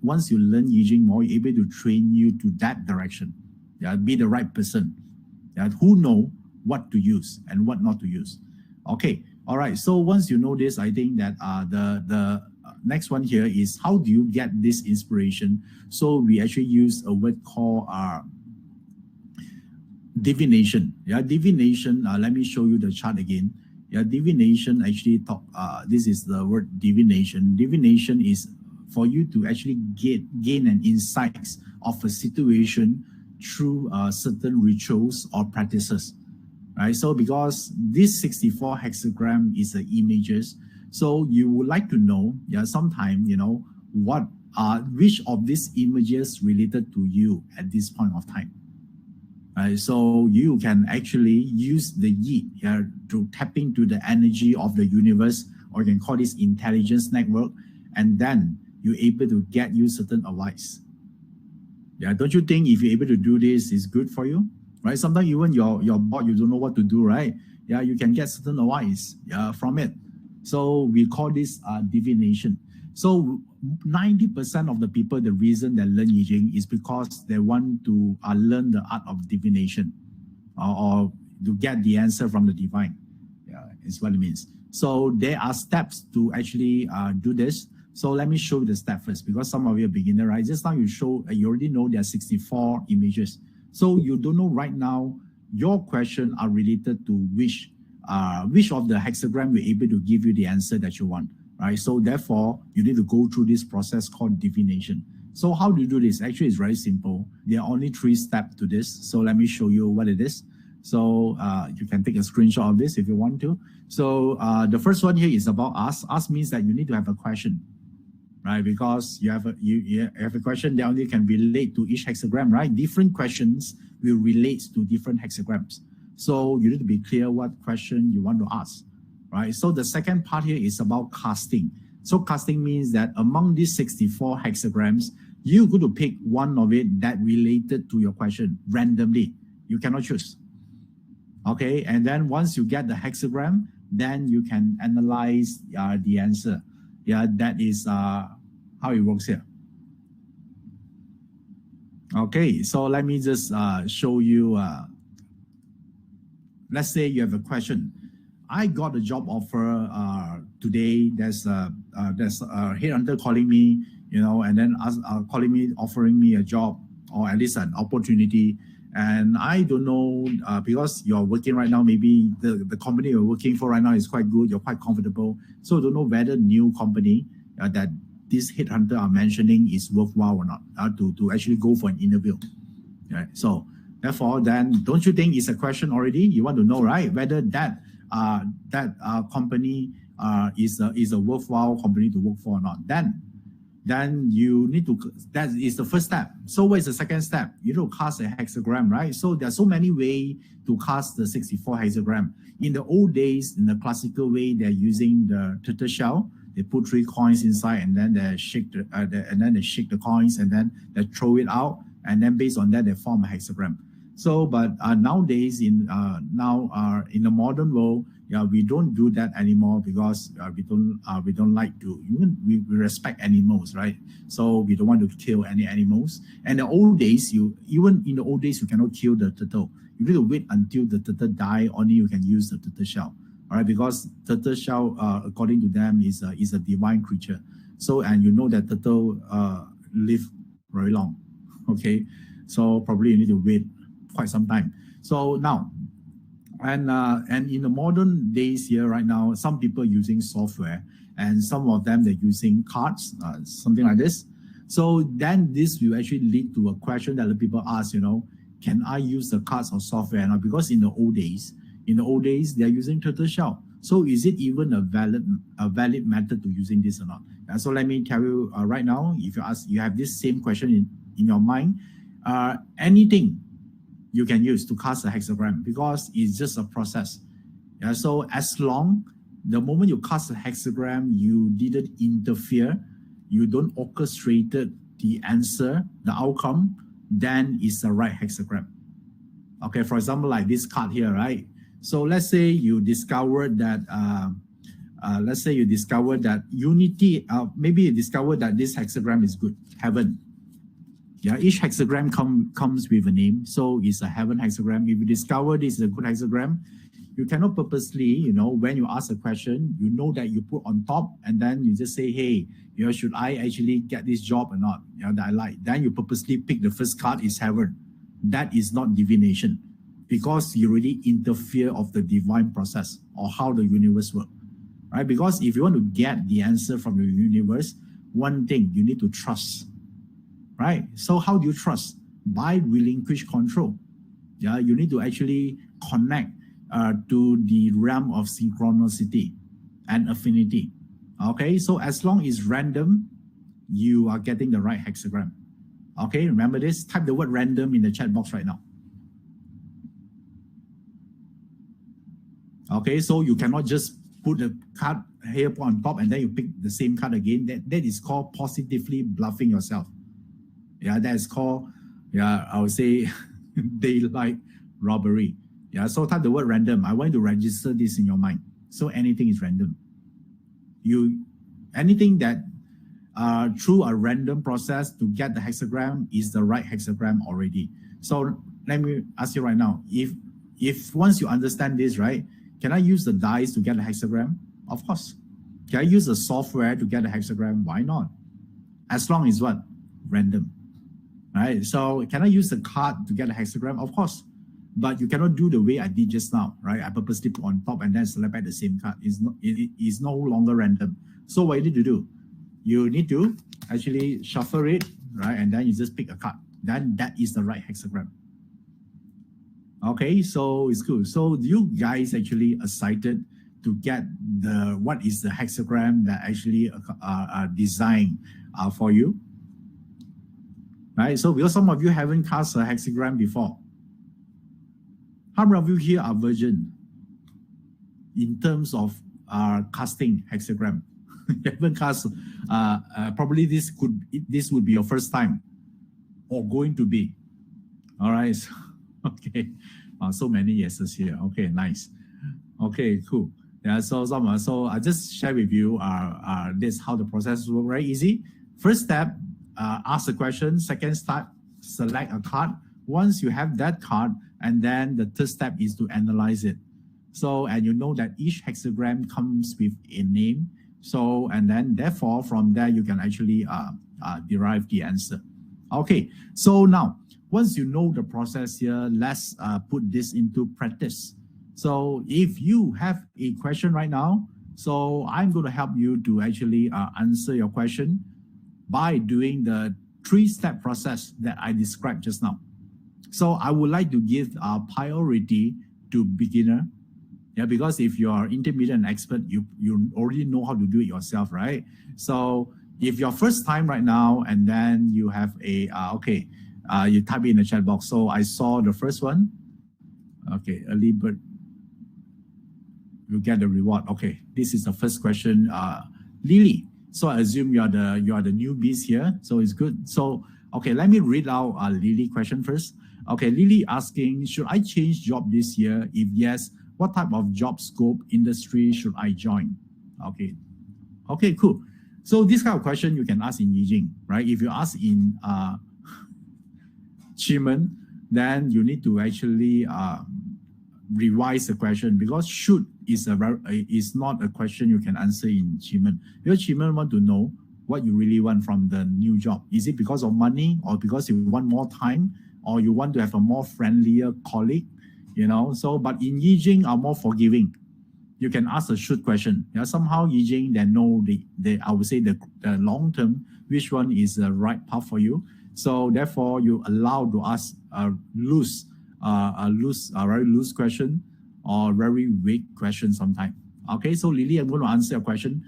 once you learn Yi Jing more, you're able to train you to that direction. Yeah, be the right person. Yeah, who know what to use and what not to use. Okay, all right. So once you know this, I think that the next one here is how do you get this inspiration? So we actually use a word called divination. Yeah, divination. Let me show you the chart again. Yeah, divination actually this is the word divination. Divination is for you to actually gain an insights of a situation through certain rituals or practices, right? So because this 64 hexagram is the images, so you would like to know, yeah, sometime, which of these images related to you at this point of time. Right, so you can actually use the yi to tap into the energy of the universe, or you can call this intelligence network, and then you're able to get you certain advice. Yeah, don't you think if you're able to do this, is good for you? Right? Sometimes even your board, you don't know what to do, right? Yeah, you can get certain advice from it. So we call this divination. So 90% of the people, the reason they learn I Ching is because they want to learn the art of divination, or to get the answer from the divine. Yeah, is what it means. So there are steps to actually do this. So let me show you the step first, because some of you are beginner, right? Just now you already know there are 64 images. So you don't know right now, your question are related to which of the hexagram we're able to give you the answer that you want. Right? So therefore, you need to go through this process called divination. So how do you do this? Actually, it's very simple. There are only 3 steps to this. So let me show you what it is. So you can take a screenshot of this if you want to. So the first one here is about ask. Ask means that you need to have a question, right? Because you have a question that only can relate to each hexagram, right? Different questions will relate to different hexagrams. So you need to be clear what question you want to ask. Right, so the second part here is about casting. So casting means that among these 64 hexagrams, you're going to pick one of it that related to your question randomly. You cannot choose. Okay, and then once you get the hexagram, then you can analyze the answer. Yeah, that is how it works here. Okay, so let me just show you. Let's say you have a question. I got a job offer today. There's a headhunter calling me, and then calling me, offering me a job, or at least an opportunity. And I don't know, because you're working right now, maybe the company you're working for right now is quite good, you're quite comfortable. So I don't know whether new company that this headhunter are mentioning is worthwhile or not, to actually go for an interview. Right? So therefore, then don't you think it's a question already? You want to know, right, whether that company is a worthwhile company to work for or not. Then you need to, that is the first step. So what is the second step? You need to cast a hexagram, right? So there's so many ways to cast the 64 hexagram. In the old days, in the classical way, they're using the turtle shell. They put 3 coins inside, and then they shake the coins, and then they throw it out, and then based on that they form a hexagram. So, but nowadays in the modern world, yeah, we don't do that anymore, because we don't like to, even we respect animals, right? So we don't want to kill any animals. And the old days, even in the old days, you cannot kill the turtle. You need to wait until the turtle die, only you can use the turtle shell. All right, because turtle shell, according to them, is a divine creature. So, and you know that turtle live very long. Okay, so probably you need to wait quite some time. So now, and in the modern days here right now, some people are using software, and some of them they're using cards, something like this. So then this will actually lead to a question that the people ask, can I use the cards or software? Now, because in the old days they're using turtle shell. So is it even a valid method to using this or not? So let me tell you right now, if you have this same question in your mind, anything you can use to cast a hexagram, because it's just a process. Yeah, so as long the moment you cast a hexagram, you didn't interfere, you don't orchestrate the answer, the outcome, then it's the right hexagram. Okay, for example, like this card here, right? So let's say you discovered that unity, maybe you discovered that this hexagram is good, heaven. Yeah, each hexagram comes with a name, so it's a heaven hexagram. If you discover this is a good hexagram, you cannot purposely, when you ask a question, that you put on top, and then you just say, hey, should I actually get this job or not? That I like. Then you purposely pick the first card is heaven. That is not divination. because you really interfere of the divine process or how the universe works, right? Because if you want to get the answer from the universe, one thing, you need to trust, right? So how do you trust? By relinquish control. Yeah, you need to actually connect to the realm of synchronicity and affinity. Okay, so as long as random, you are getting the right hexagram. Okay, remember this? Type the word random in the chat box right now. Okay, so you cannot just put the card here on top and then you pick the same card again. That is called positively bluffing yourself. Yeah, that is called, yeah, I would say daylight robbery. Yeah, so type the word random. I want you to register this in your mind. So anything is random. Anything that through a random process to get the hexagram is the right hexagram already. So let me ask you right now, if once you understand this, right, can I use the dice to get a hexagram? Of course. Can I use the software to get a hexagram? Why not? As long as what? Random. Right? So can I use the card to get a hexagram? Of course. But you cannot do the way I did just now, right? I purposely put on top and then select back the same card. It is no longer random. So what you need to do, you need to actually shuffle it, right? And then you just pick a card. Then that is the right hexagram. Okay, so it's good. So you guys actually excited to get what is the hexagram that actually designed for you, right? So because some of you haven't cast a hexagram before, how many of you here are virgin in terms of casting hexagram? You haven't cast. Probably this would be your first time, or going to be. All right. Okay. So many yeses here. Okay, nice. Okay, cool. Yeah. So I just share with you this how the process works. Very easy. First step, ask a question. Second step, select a card. Once you have that card, and then the third step is to analyze it. So, and you know that each hexagram comes with a name. So, and then therefore from there you can actually derive the answer. Okay, so now once you know the process here, let's put this into practice. So if you have a question right now, so I'm going to help you to actually answer your question by doing the 3-step process that I described just now. So I would like to give priority to beginner. Yeah, because if you are intermediate and expert, you already know how to do it yourself, right? So if you're first time right now, and then you have a, you type in the chat box. So I saw the first one. Okay, early bird, you get the reward. Okay, this is the first question. Lily, so I assume you are the newbies here, so it's good. So, okay, let me read out Lily question first. Okay, Lily asking, should I change job this year? If yes, what type of job scope industry should I join? Okay, cool. So this kind of question you can ask in Yijing, right? If you ask in Chiman, then you need to actually revise the question, because should is not a question you can answer in Chiman. Because Chiman want to know what you really want from the new job. Is it because of money, or because you want more time, or you want to have a more friendlier colleague, you know? So, but in Yijing are more forgiving. You can ask a should question. Yeah, somehow Yijing, they know I would say the long term, which one is the right path for you. So therefore, you allow to ask a very loose question or very vague question sometimes. Okay, so Lily, I'm going to answer your question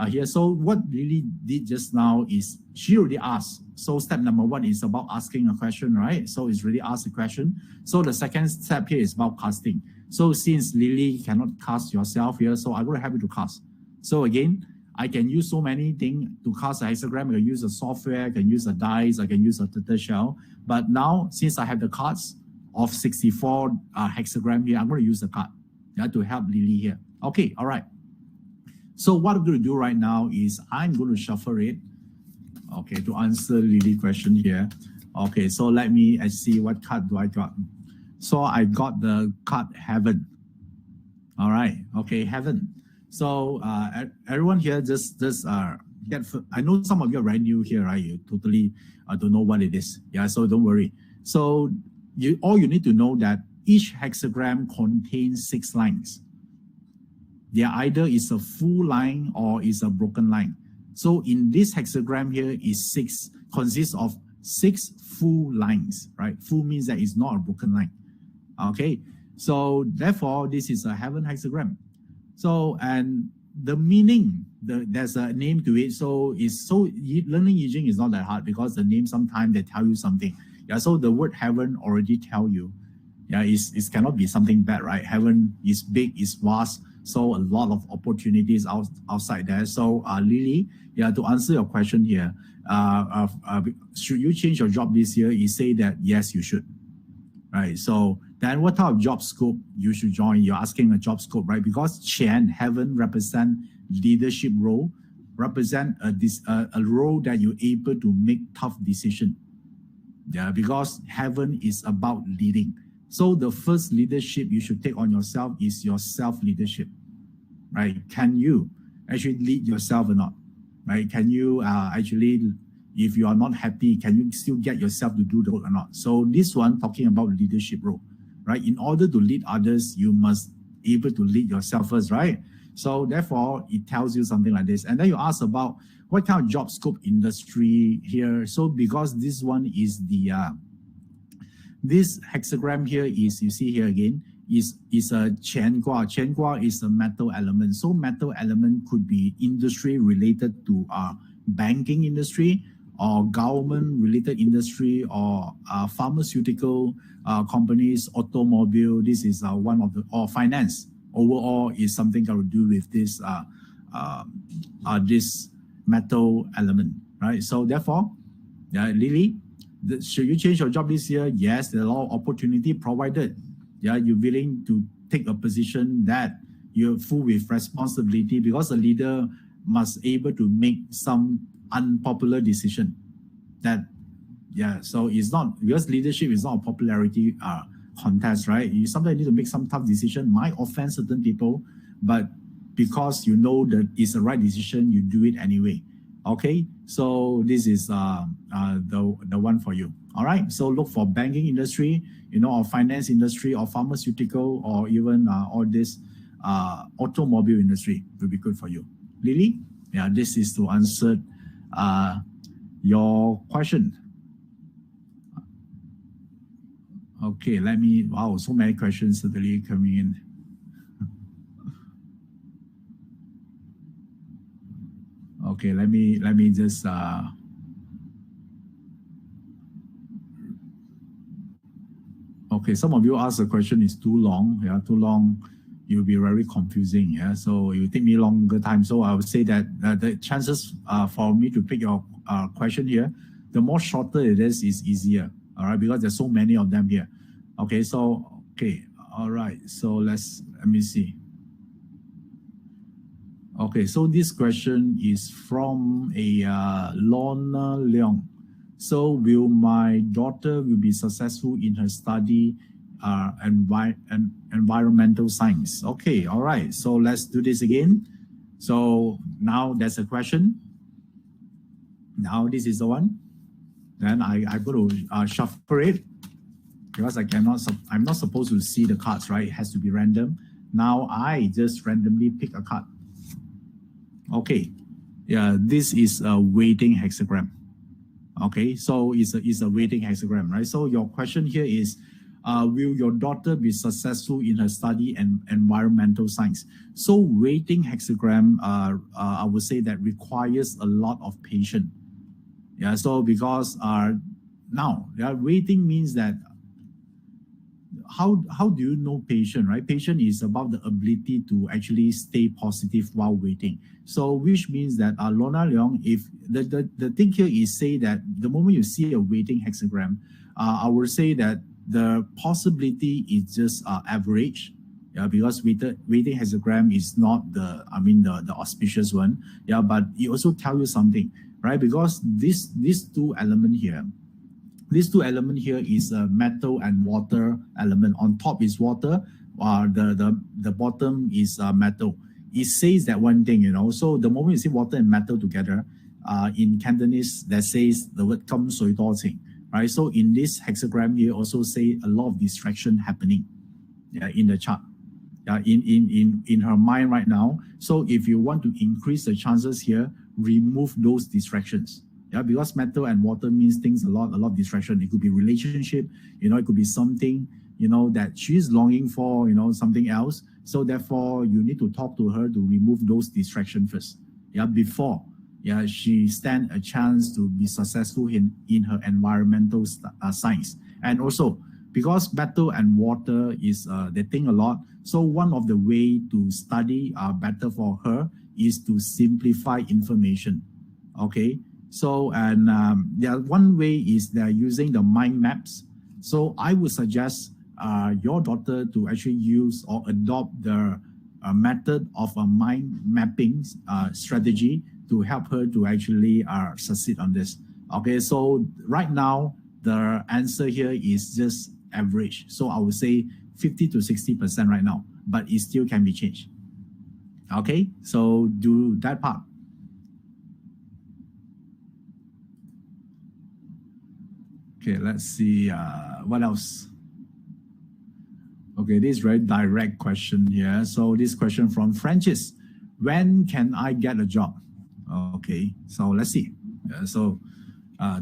here. So what Lily did just now is she already asked. So step number 1 is about asking a question, right? So it's really ask a question. So the second step here is about casting. So since Lily cannot cast yourself here, so I'm going to help you to cast. So again, I can use so many things to cast a hexagram. I can use a software, I can use a dice, I can use a turtle shell. But now, since I have the cards of 64 hexagram here, I'm going to use the card to help Lily here. Okay, all right. So what I'm going to do right now is I'm going to shuffle it, okay, to answer Lily's question here. Okay, so let me see what card do I got. So I got the card Heaven. All right, okay, Heaven. So everyone here just get. I know some of you are brand new here, right? You totally don't know what it is. Yeah, so don't worry. So all you need to know that each hexagram contains 6 lines. They either is a full line or is a broken line. So in this hexagram here is consists of 6 full lines, right? Full means that it's not a broken line. Okay, so therefore this is a heaven hexagram. So, and the meaning, there's a name to it. So learning I Ching is not that hard because the name sometimes they tell you something. Yeah, so the word heaven already tell you. Yeah, it cannot be something bad, right? Heaven is big, is vast, so a lot of opportunities outside there. So Lily, yeah, to answer your question here, should you change your job this year? You say that yes, you should, right? So then what type of job scope you should join? You're asking a job scope, right? Because Qian, heaven represent leadership role, represent a role that you're able to make tough decision. Yeah, because heaven is about leading. So the first leadership you should take on yourself is your self-leadership, right? Can you actually lead yourself or not, right? Can you actually, if you are not happy, can you still get yourself to do the work or not? So this one talking about leadership role, right? In order to lead others, you must be able to lead yourself first, right? So therefore, it tells you something like this. And then you ask about what kind of job scope industry here. So because this one is the this hexagram here is, you see here again, is a Qian Gua. Qian Gua is a metal element. So metal element could be industry related to banking industry or government related industry or pharmaceutical companies, automobile. This is one of the, or finance. Overall is something that will do with this this metal element, right? So therefore, Lily, should you change your job this year? Yes, there are a lot of opportunity provided. Yeah, you're willing to take a position that you're full with responsibility, because a leader must able to make some unpopular decision. That, yeah, so it's not, because leadership is not a popularity contest, right? You sometimes need to make some tough decision, might offend certain people, but because you know that it's the right decision, you do it anyway. Okay, so this is the one for you. All right, so look for banking industry, or finance industry, or pharmaceutical, or even all this automobile industry will be good for you. Lily, yeah, this is to answer your question. Okay, wow, so many questions suddenly coming in. Okay, let me just okay, some of you ask the question is too long. Yeah, too long, you'll be very confusing. Yeah, so it will take me longer time. So I would say that the chances for me to pick your question here, the more shorter it is easier. All right, because there's so many of them here. Okay, so okay, all right. So let me see. Okay, so this question is from a Lorna Leong. So will my daughter will be successful in her study environmental science? Okay, all right. So let's do this again. So now there's a question. Now this is the one. Then I'm going to shuffle it, because I'm not supposed to see the cards, right? It has to be random. Now I just randomly pick a card. Okay, yeah, this is a weighting hexagram. Okay, so it's a weighting hexagram, right? So your question here is, will your daughter be successful in her study and environmental science? So weighting hexagram, I would say that requires a lot of patience. Yeah, so because now, yeah, weighting means that how do you know patient, right? Patient is about the ability to actually stay positive while waiting. So which means that Lorna Leong, if the thing here is say that the moment you see a weighting hexagram, I would say that the possibility is just average. Yeah, because weighting hexagram is not the auspicious one. Yeah, but it also tell you something, right? Because these two elements here. These two elements here is a metal and water element. On top is water, the bottom is metal. It says that one thing, So the moment you see water and metal together, in Cantonese, that says the word 金水多情. right? So in this hexagram here also say a lot of distraction happening in the chart. In her mind right now. So if you want to increase the chances here, remove those distractions. Because metal and water means things a lot of distraction. It could be relationship, it could be something, that she's longing for, something else. So therefore, you need to talk to her to remove those distractions first. Before she stand a chance to be successful in her environmental science. And also, because metal and water is they think a lot. So one of the way to study better for her is to simplify information. Okay. So and one way is they're using the mind maps. So I would suggest your daughter to actually use or adopt the method of a mind mapping strategy to help her to actually succeed on this. Okay. So right now the answer here is just average. So I would say 50 to 60% right now, but it still can be changed. Okay, so do that part. Okay, let's see what else. Okay, this is very direct question here. So this question from Francis, when can I get a job? Okay, so let's see.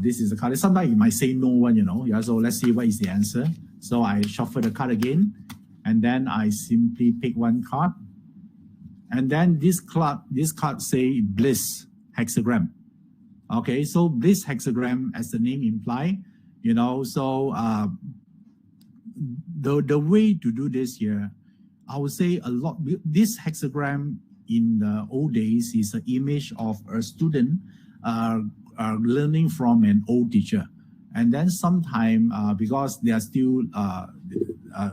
This is the card. Sometimes you might say no one, so let's see what is the answer. So I shuffle the card again, and then I simply pick one card. And then this card say bliss hexagram. Okay, so bliss hexagram, as the name imply, so the way to do this here, I would say a lot. This hexagram in the old days is an image of a student learning from an old teacher. And then sometime, because they are still,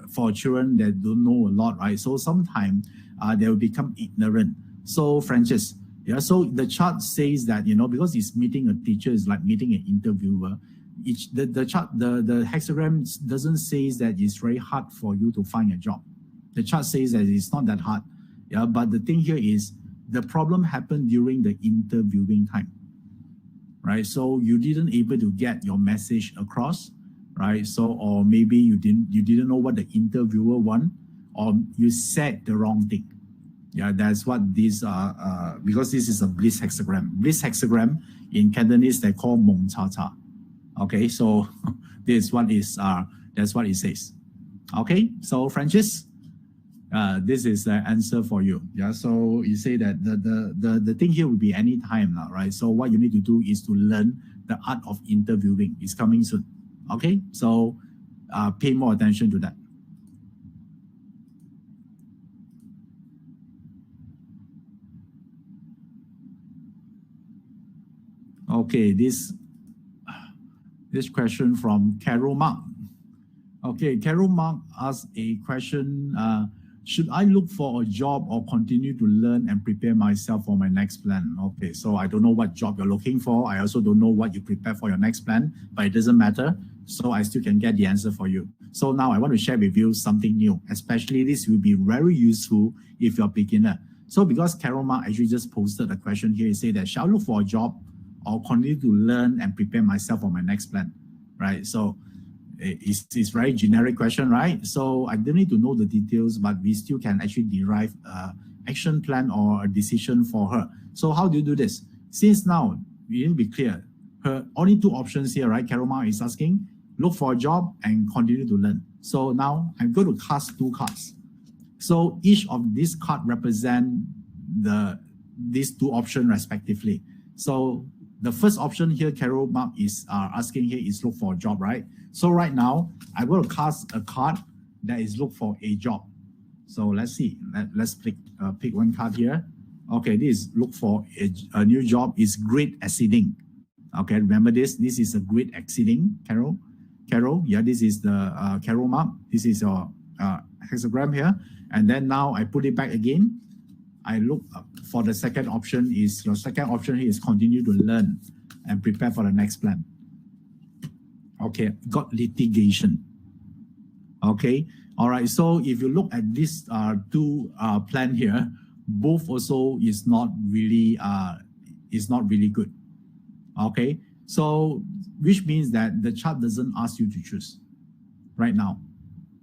for children that don't know a lot, right? So sometimes they will become ignorant. So Francis, so the chart says that, because it's meeting a teacher, is like meeting an interviewer. The hexagram doesn't say that it's very hard for you to find a job. The chart says that it's not that hard. But the thing here is the problem happened during the interviewing time. Right, so you didn't able to get your message across, right? So, or maybe you didn't know what the interviewer want, or you said the wrong thing. That's what this because this is a bliss hexagram. Bliss hexagram in Cantonese they call mong cha cha. Okay, so this is what is that's what it says. Okay, so Francis, this is the answer for you. So you say that the thing here will be any time now, right? So what you need to do is to learn the art of interviewing. It's coming soon. Okay, so pay more attention to that. Okay, this question from Carol Mark. Okay, Carol Mark asked a question. Should I look for a job or continue to learn and prepare myself for my next plan? Okay, so I don't know what job you're looking for. I also don't know what you prepare for your next plan, but it doesn't matter. So I still can get the answer for you. So now I want to share with you something new, especially this will be very useful if you're a beginner. So because Carol Mark actually just posted a question here, he said that, shall I look for a job or continue to learn and prepare myself for my next plan, right? So it's very generic question, right? So I don't need to know the details, but we still can actually derive action plan or a decision for her. So how do you do this? Since now, we need to be clear. Her only two options here, right? Carol Mark is asking, look for a job and continue to learn. So now I'm going to cast two cards. So each of these cards represent these two options respectively. So the first option here, Carol Mark is asking here is look for a job, right? So right now, I will cast a card that is look for a job. So let's see. Let's pick one card here. Okay, this look for a new job is great exceeding. Okay, remember this. This is a great exceeding, Carol. Yeah, this is the Carol Mark. This is your hexagram here. And then now I put it back again. I look for the second option is, your second option here is continue to learn and prepare for the next plan. Okay, got litigation. Okay, all right. So if you look at this two plan here, both also is not really good. Okay, So, which means that the chart doesn't ask you to choose right now.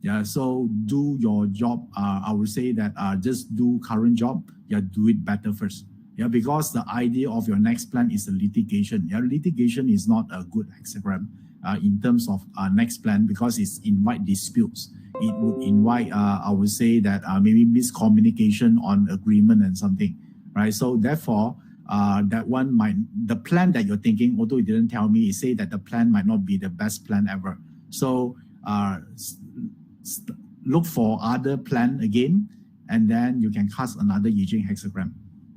Yeah, so do your job. I would say that just do current job. Yeah, do it better first. Yeah, because the idea of your next plan is a litigation. Yeah, litigation is not a good hexagram in terms of next plan because it's invite disputes. It would invite, I would say that maybe miscommunication on agreement and something, right? So therefore, that one might, the plan that you're thinking, although it didn't tell me, it say that the plan might not be the best plan ever. So look for other plan again, and then you can cast another Yijing hexagram,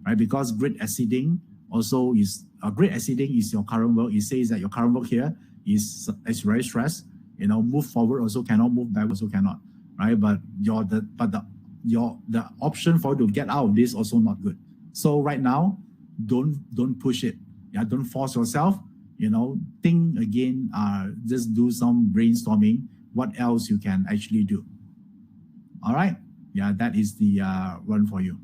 right? Because grid aciding also is, grid aciding is your current work. It says that your current work here is very stressed. You know, move forward also cannot, move back also cannot, right? But the option for you to get out of this also not good. So right now, don't push it. Yeah, don't force yourself. You know, think again. Just do some brainstorming. What else you can actually do? All right. Yeah, that is the one for you.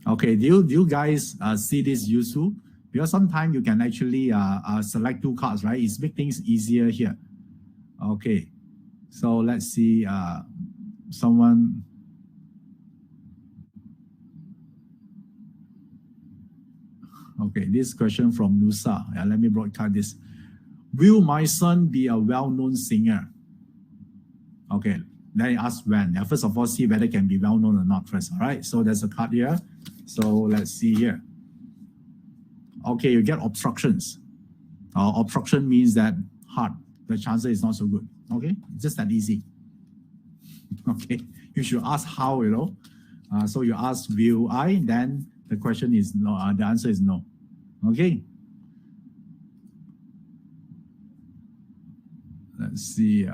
Okay, do you guys see this useful? Because sometimes you can actually select two cards, right? It's make things easier here. Okay, so let's see someone. Okay, this question from Nusa. Yeah, let me broadcast this. Will my son be a well-known singer? Okay, let me ask when. Yeah, first of all, see whether it can be well-known or not first. All right, so there's a card here. So let's see here. Okay, you get obstructions. Obstruction means that hard. The chances is not so good. Okay, just that easy. Okay, you should ask how, you know. So you ask, will I? Then the question is no. The answer is no. Okay. Let's see.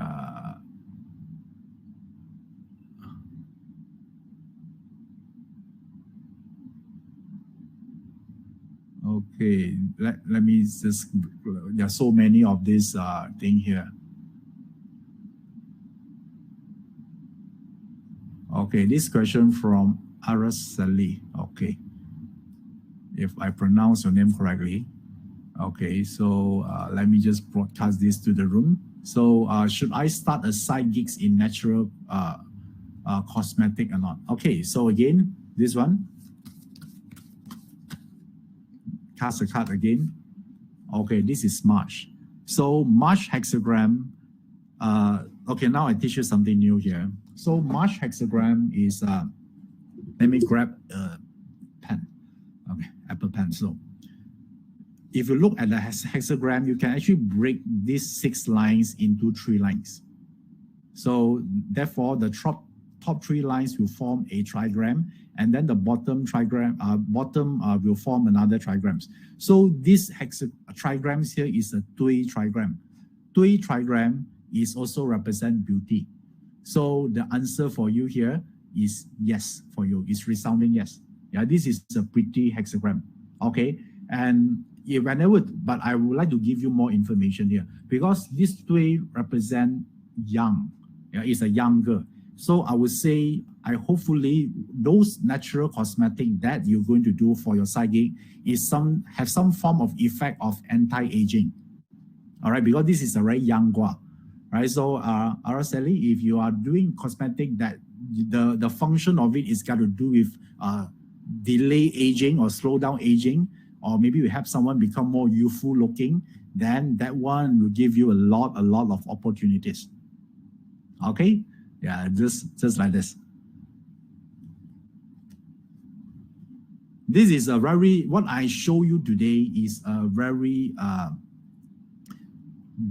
Okay, let me just, there are so many of this thing here. Okay, this question from Araceli. Okay, if I pronounce your name correctly. Okay, so let me just broadcast this to the room. So should I start a side gigs in natural cosmetic or not? Okay, so again, this one. Cast a card again. Okay, this is March. So March hexagram. Okay, now I teach you something new here. So March hexagram is, let me grab a pen. Okay, Apple pencil. If you look at the hexagram, you can actually break these 6 lines into 3 lines. So therefore, the top 3 lines will form a trigram, and then the bottom trigram, will form another trigrams. So this trigrams here is a Tui trigram. Tui trigram is also represent beauty. So the answer for you here is yes for you. It's resounding yes. Yeah, this is a pretty hexagram. Okay, and but I would like to give you more information here because this Tui represent young. Yeah, it's a young girl. So I would say, hopefully those natural cosmetic that you're going to do for your side gig is have some form of effect of anti-aging. All right, because this is a very young gua, right? So Araceli, if you are doing cosmetic that the function of it is got to do with delay aging or slow down aging, or maybe we have someone become more youthful looking, then that one will give you a lot of opportunities. Okay. Yeah, just like this. This is a very, what I show you today is a very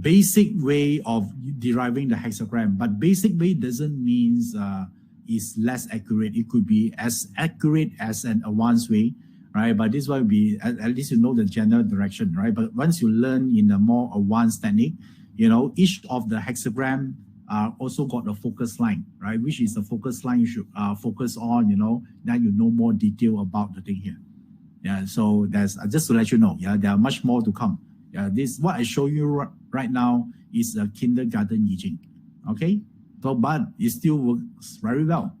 basic way of deriving the hexagram. But basic way doesn't mean is less accurate. It could be as accurate as an advanced way, right? But this will be, at least you know the general direction, right? But once you learn in a more advanced technique, you know, each of the hexagram also got a focus line, right? Which is the focus line you should focus on, you know, then you know more detail about the thing here. Yeah, so that's just to let you know, yeah, there are much more to come. Yeah, this, what I show you right now is a kindergarten Yijing, okay? So, but it still works very well.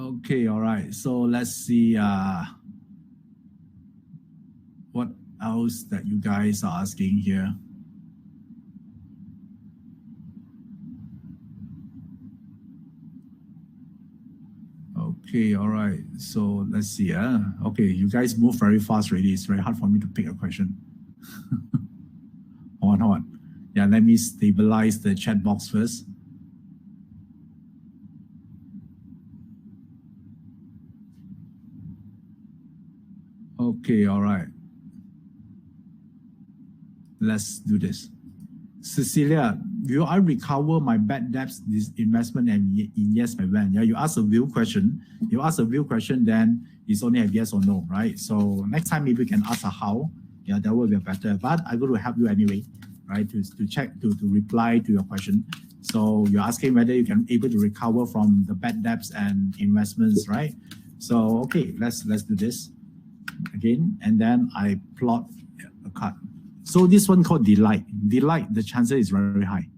Okay, all right. So let's see what else that you guys are asking here. Okay, all right. So let's see. Okay, you guys move very fast already. It's very hard for me to pick a question. Hold on. Yeah, let me stabilize the chat box first. Okay, all right. Let's do this. Cecilia, will I recover my bad debts, this investment, and in yes, by when? Yeah, you ask a real question. You ask a real question, then it's only a yes or no, right? So next time maybe we can ask a how. Yeah, that will be better. But I'm going to help you anyway, right? To check to reply to your question. So you're asking whether you can able to recover from the bad debts and investments, right? So okay, let's do this again, and then I plot a card. So this one called delight. Delight, the chances is very high.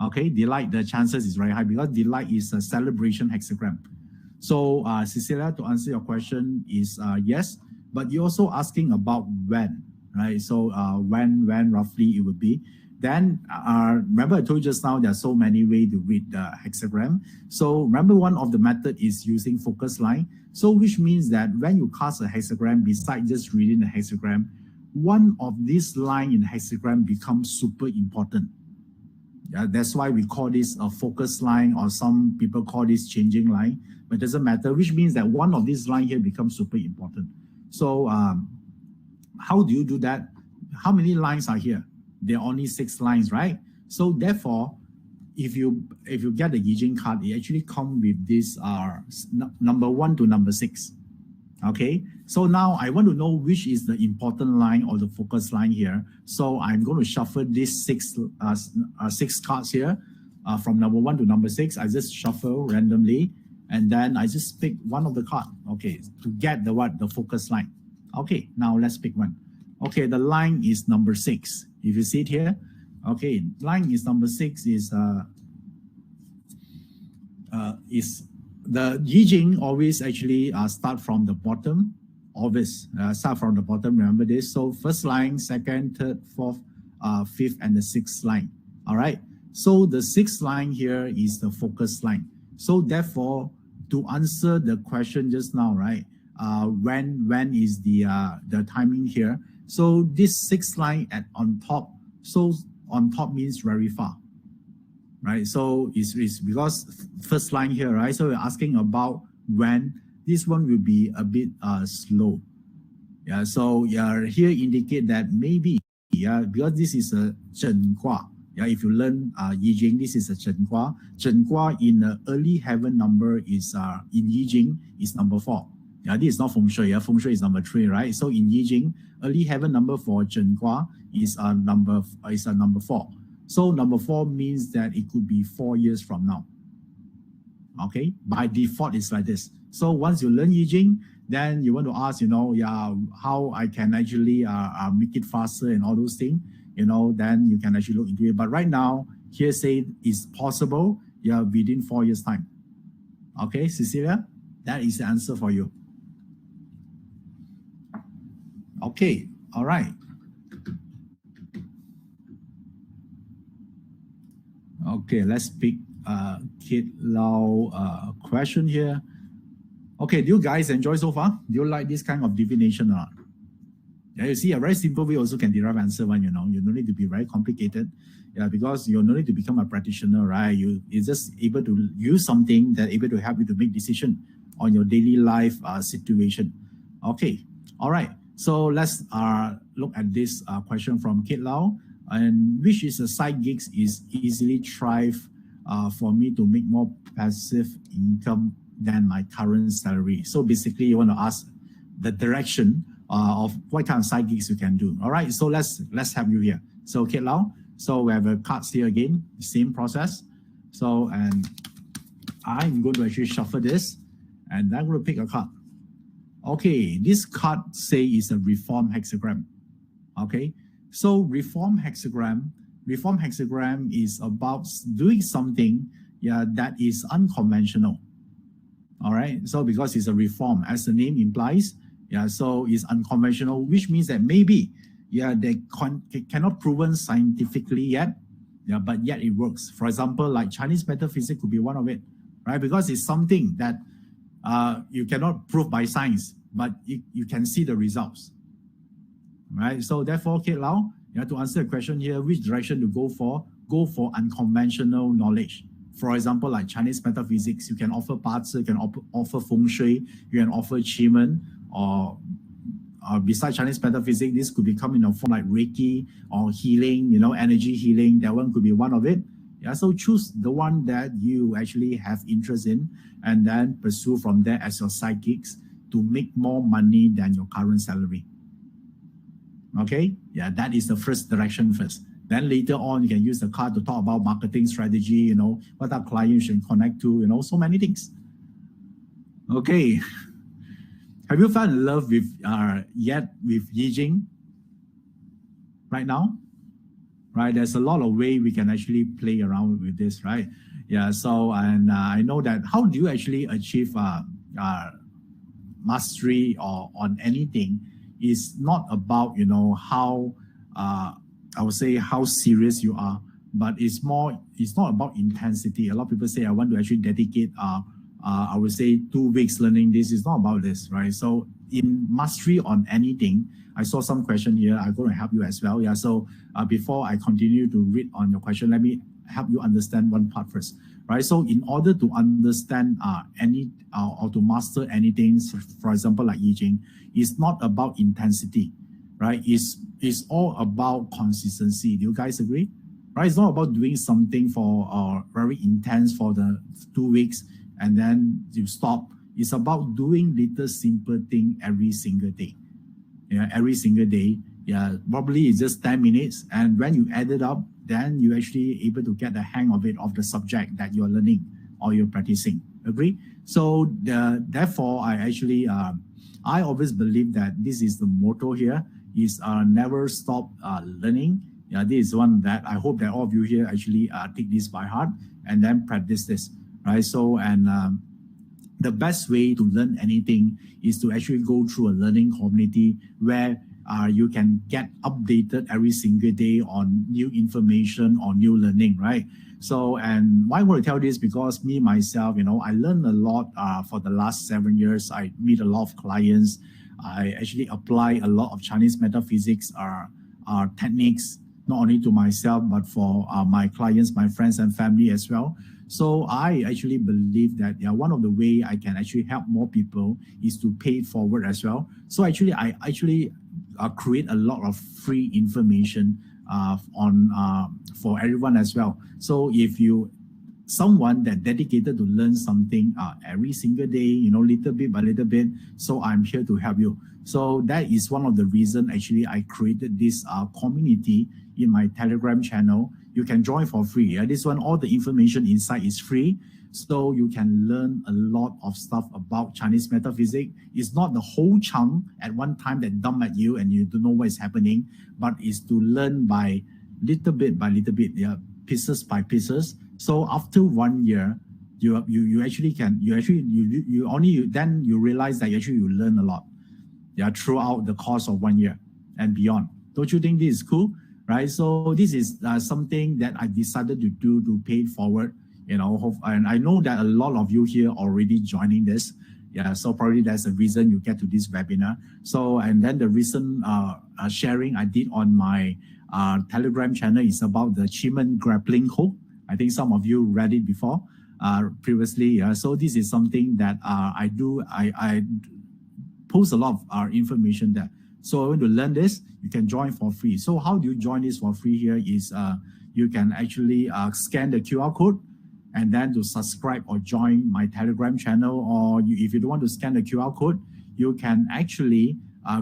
Okay, delight, the chances is very high because delight is a celebration hexagram. So Cecilia, to answer your question is yes, but you're also asking about when, right? So when roughly it would be. Then remember I told you just now there are so many ways to read the hexagram. So remember one of the method is using focus line. So which means that when you cast a hexagram, besides just reading the hexagram, one of these line in the hexagram becomes super important. Yeah, that's why we call this a focus line, or some people call this changing line, but it doesn't matter, which means that one of these line here becomes super important. So how do you do that? How many lines are here? There are only 6 lines, right? So therefore, if you get the Yijing card, it actually comes with this number 1 to number 6. Okay, so now I want to know which is the important line or the focus line here. So I'm going to shuffle these 6 cards here from number 1 to number 6. I just shuffle randomly, and then I just pick one of the card. Okay, to get the focus line. Okay, now let's pick one. Okay, the line is number 6. If you see it here, okay, line is number 6 is the Yijing always actually start from the bottom. Always start from the bottom. Remember this. So first line, second, third, fourth, fifth, and the 6th line. All right. So the 6th line here is the focus line. So therefore, to answer the question just now, right? When is the timing here? So this 6th line on top. So on top means very far. Right, so it's because first line here, right? So we're asking about when. This one will be a bit slow. Yeah, so yeah, here indicate that maybe, yeah, because this is a Zhen Gua. Yeah, if you learn Yijing, this is a Zhen Gua. Zhen Gua in the early heaven number is in Yijing is number 4. Yeah, this is not Feng Shui. Yeah, Feng Shui is number 3, right? So in Yijing, early heaven number for Zhen Gua is number 4. So number 4 means that it could be 4 years from now. Okay, by default it's like this. So once you learn Yijing, then you want to ask, yeah, how I can actually make it faster and all those things, then you can actually look into it. But right now, here say it's possible, yeah, within 4 years time. Okay, Cecilia, that is the answer for you. Okay, all right. Okay, let's pick Kit Lau question here. Okay, do you guys enjoy so far? Do you like this kind of divination or not? Yeah, you see, a very simple way also can derive answer one, you don't need to be very complicated. Yeah, because you don't need to become a practitioner, right? You're just able to use something that able to help you to make decision on your daily life situation. Okay, all right. So let's look at this question from Kit Lau. And which is a side gigs is easily thrive for me to make more passive income than my current salary. So basically you want to ask the direction of what kind of side gigs you can do. All right, so let's have you here. So Kit Lau, so we have a cards here again, same process. So, and I'm going to actually shuffle this, and I'm going to pick a card. Okay, this card say is a reform hexagram. Okay, so reform hexagram is about doing something, yeah, that is unconventional. All right. So because it's a reform, as the name implies, yeah, so it's unconventional, which means that maybe, yeah, they cannot proven scientifically yet, yeah, but yet it works. For example, like Chinese metaphysics could be one of it, right? Because it's something that you cannot prove by science, but you can see the results, right? So therefore, Kate Lau, you have to answer the question here, which direction to go for? Go for unconventional knowledge. For example, like Chinese metaphysics, you can offer parts, you can offer feng shui, you can offer qigong, or besides Chinese metaphysics, this could become in a form like Reiki or healing, energy healing. That one could be one of it. Yeah, so choose the one that you actually have interest in, and then pursue from there as your side gigs to make more money than your current salary. Okay, yeah, that is the first direction first. Then later on, you can use the card to talk about marketing strategy, what our clients should connect to, so many things. Okay. Have you found in love with with Yi Jing right now? Right, there's a lot of way we can actually play around with this, right? Yeah, so, and I know that how do you actually achieve mastery or on anything is not about, how, I would say how serious you are, but it's not about intensity. A lot of people say, I want to actually dedicate, I would say 2 weeks learning this. Is not about this, right? So in mastery on anything, I saw some question here. I'm going to help you as well. Yeah. So before I continue to read on your question, let me help you understand one part first, right? So in order to understand or to master anything, for example, like Yi Jing, it's not about intensity, right? It's all about consistency. Do you guys agree? Right? It's not about doing something for very intense for the 2 weeks and then you stop. It's about doing little simple thing every single day. Yeah, every single day. Yeah, probably it's just 10 minutes. And when you add it up, then you're actually able to get the hang of it, of the subject that you're learning or you're practicing. Agree? So therefore, I always believe that this is the motto here, is never stop learning. Yeah, this is one that I hope that all of you here actually take this by heart and then practice this, right? So, and the best way to learn anything is to actually go through a learning community where you can get updated every single day on new information or new learning, right? So, and why I want to tell this, because me, myself, I learned a lot for the last 7 years. I meet a lot of clients. I actually apply a lot of Chinese metaphysics techniques, not only to myself, but for my clients, my friends and family as well. So I actually believe that one of the way I can actually help more people is to pay it forward as well. So actually, I create a lot of free information for everyone as well. So if someone that dedicated to learn something every single day, little bit by little bit, so I'm here to help you. So that is one of the reasons actually I created this community in my Telegram channel. You can join for free. This one, all the information inside is free. So you can learn a lot of stuff about Chinese metaphysics. It's not the whole chunk at one time that dump at you and you don't know what is happening, but it's to learn by little bit, yeah, pieces by pieces. So after 1 year, you realize that you learn a lot, yeah, throughout the course of 1 year and beyond. Don't you think this is cool? Right, so this is something that I decided to do to pay it forward, and I know that a lot of you here already joining this. Yeah, so probably that's the reason you get to this webinar. So, and then the recent sharing I did on my Telegram channel is about the qigong grappling hook. I think some of you read it before, previously. So this is something that I do. I post a lot of information there. So when you learn this, you can join for free. So how do you join this for free here is you can actually scan the QR code and then to subscribe or join my Telegram channel. Or if you don't want to scan the QR code, you can actually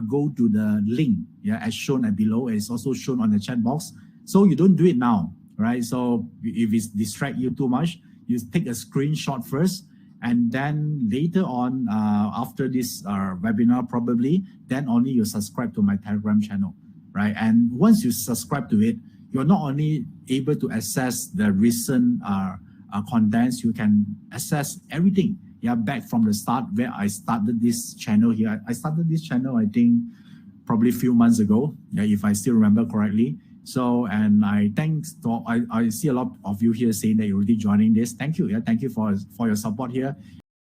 go to the link, yeah, as shown and below. It's also shown on the chat box. So you don't do it now, right? So if it distracts you too much, you take a screenshot first. And then later on, after this webinar, probably, then only you subscribe to my Telegram channel, right? And once you subscribe to it, you're not only able to access the recent contents, you can access everything. Yeah, back from the start where I started this channel here. I started this channel, I think, probably a few months ago, yeah, if I still remember correctly. So, and I thanks to, I see a lot of you here saying that you're already joining this. Thank you. Yeah, thank you for your support here.